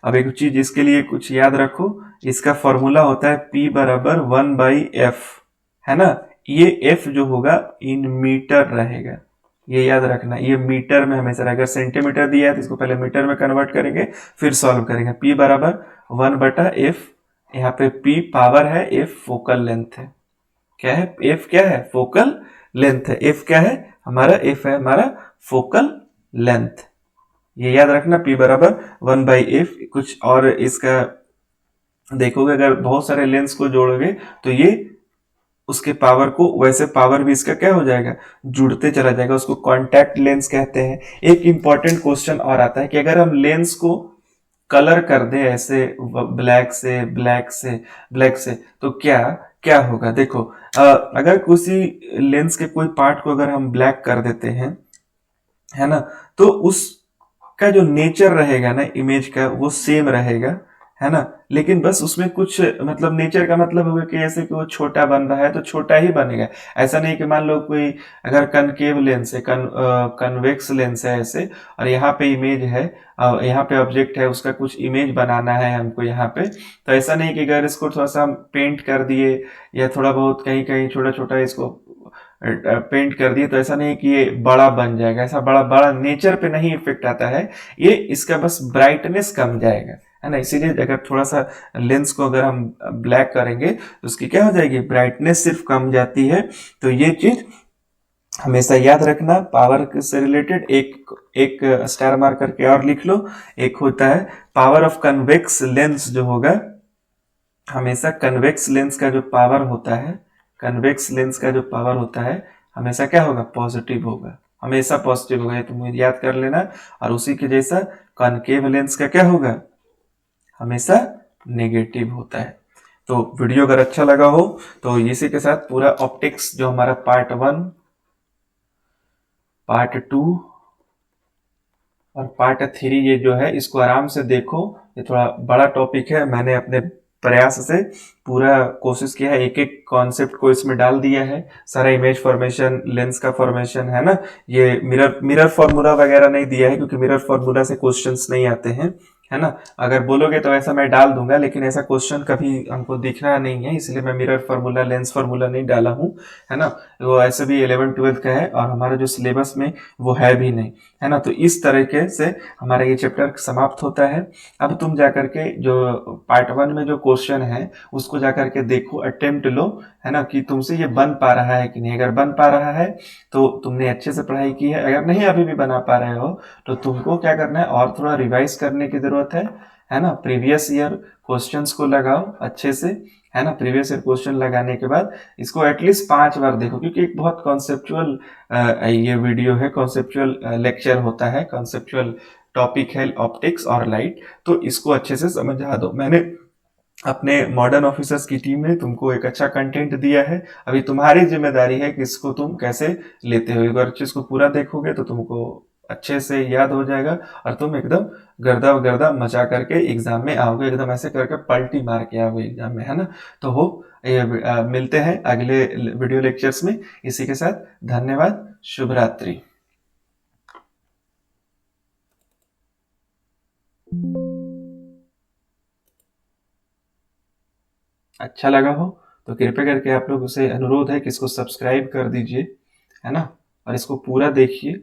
अब एक चीज इसके लिए कुछ याद रखो, इसका फॉर्मूला होता है P बराबर 1/f, है ना। ये f जो होगा इन मीटर रहेगा, ये याद रखना, ये मीटर में हमेशा, अगर सेंटीमीटर दिया है तो इसको पहले मीटर में कन्वर्ट करेंगे फिर सॉल्व करेंगे। P बराबर 1/f, यहाँ पे P पावर है, F फोकल लेंथ है। क्या है? F क्या है? फोकल लेंथ है। F क्या है हमारा? F है हमारा फोकल लेंथ। ये याद रखना, P बराबर 1/f। कुछ और इसका देखोगे, अगर बहुत सारे लेंस को जोड़ोगे तो ये उसके पावर को, वैसे पावर भी इसका क्या हो जाएगा? जुड़ते चला जाएगा, उसको कॉन्टैक्ट लेंस कहते हैं। एक इंपॉर्टेंट क्वेश्चन और आता है कि अगर हम लेंस को कलर कर दे ऐसे, ब्लैक से ब्लैक से ब्लैक से, तो क्या क्या होगा? देखो, अगर किसी लेंस के कोई पार्ट को अगर हम ब्लैक कर देते हैं, है ना, तो उसका जो नेचर रहेगा ना इमेज का, वो सेम रहेगा, है ना। लेकिन बस उसमें कुछ, मतलब नेचर का मतलब होगा कि ऐसे कि वो छोटा बन रहा है तो छोटा ही बनेगा। ऐसा नहीं कि मान लो कोई अगर कनकेव लेंस है, कन्वेक्स लेंस है ऐसे, और यहाँ पे इमेज है, यहाँ पे ऑब्जेक्ट है, उसका कुछ इमेज बनाना है हमको यहाँ पे, तो ऐसा नहीं कि अगर इसको थोड़ा सा हम पेंट कर दिए या थोड़ा बहुत कहीं कहीं छोटा छोटा इसको पेंट कर दिए, तो ऐसा नहीं कि ये बड़ा बन जाएगा। ऐसा बड़ा बड़ा नेचर पे नहीं इफेक्ट आता है, ये इसका बस ब्राइटनेस कम जाएगा, है ना। इसीलिए अगर थोड़ा सा लेंस को अगर हम ब्लैक करेंगे तो उसकी क्या हो जाएगी? ब्राइटनेस सिर्फ कम जाती है। तो ये चीज हमेशा याद रखना। पावर से रिलेटेड एक एक स्टार मार्क करके और लिख लो। एक होता है पावर ऑफ कन्वेक्स लेंस जो होगा, हमेशा कन्वेक्स लेंस का जो पावर होता है, कन्वेक्स लेंस का जो पावर होता है हमेशा क्या होगा? पॉजिटिव होगा, हमेशा पॉजिटिव होगा। ये तुम याद कर लेना। और उसी के जैसा कॉनकेव लेंस का क्या होगा? हमेशा नेगेटिव होता है। तो वीडियो अगर अच्छा लगा हो तो इसी के साथ पूरा ऑप्टिक्स जो हमारा पार्ट 1, पार्ट 2 और पार्ट 3 ये जो है, इसको आराम से देखो। ये थोड़ा बड़ा टॉपिक है, मैंने अपने प्रयास से पूरा कोशिश किया है, एक एक कॉन्सेप्ट को इसमें डाल दिया है। सारा इमेज फॉर्मेशन, लेंस का फॉर्मेशन, है ना। ये मिरर फॉर्मूला वगैरह नहीं दिया है, क्योंकि मिरर फॉर्मूला से क्वेश्चंस नहीं आते हैं, है ना। अगर बोलोगे तो ऐसा मैं डाल दूंगा, लेकिन ऐसा क्वेश्चन कभी हमको दिखना नहीं है, इसलिए मैं मिरर फार्मूला, लेंस फार्मूला नहीं डाला हूँ, है ना। वो ऐसे भी 11th-12th का है और हमारा जो सिलेबस में वो है भी नहीं, है ना। तो इस तरीके से हमारा ये चैप्टर समाप्त होता है। अब तुम जाकर के जो पार्ट 1 में जो क्वेश्चन है उसको जाकर के देखो, अटेम्प्ट लो, है ना, कि तुमसे ये बन पा रहा है कि नहीं। अगर बन पा रहा है तो तुमने अच्छे से पढ़ाई की है, अगर नहीं अभी भी बना पा रहे हो तो तुमको क्या करना है? और थोड़ा रिवाइज करने की जरूरत है ना। प्रीवियस ईयर क्वेश्चंस को लगाओ अच्छे से, है ना। प्रीवियस ईयर क्वेश्चन लगाने के बाद इसको एटलीस्ट 5 बार देखो, क्योंकि एक बहुत कॉन्सेप्चुअल ये वीडियो है, कॉन्सेप्चुअल लेक्चर होता है, कॉन्सेप्चुअल टॉपिक है ऑप्टिक्स और लाइट। तो इसको अच्छे से समझा दो। मैंने अपने मॉडर्न ऑफिसर्स की टीम ने तुमको एक अच्छा कंटेंट दिया है, अभी तुम्हारी जिम्मेदारी है कि इसको तुम कैसे लेते हो। अगर अच्छे इसको पूरा देखोगे तो तुमको अच्छे से याद हो जाएगा और तुम एकदम गर्दा गर्दा मचा करके एग्जाम में आओगे, एकदम ऐसे करके पलटी मार के आओगे एग्जाम में, है ना। तो होप मिलते हैं अगले वीडियो लेक्चर्स में। इसी के साथ धन्यवाद, शुभ रात्रि। अच्छा लगा हो तो कृपया करके आप लोग, उसे अनुरोध है कि इसको सब्सक्राइब कर दीजिए, है ना, और इसको पूरा देखिए।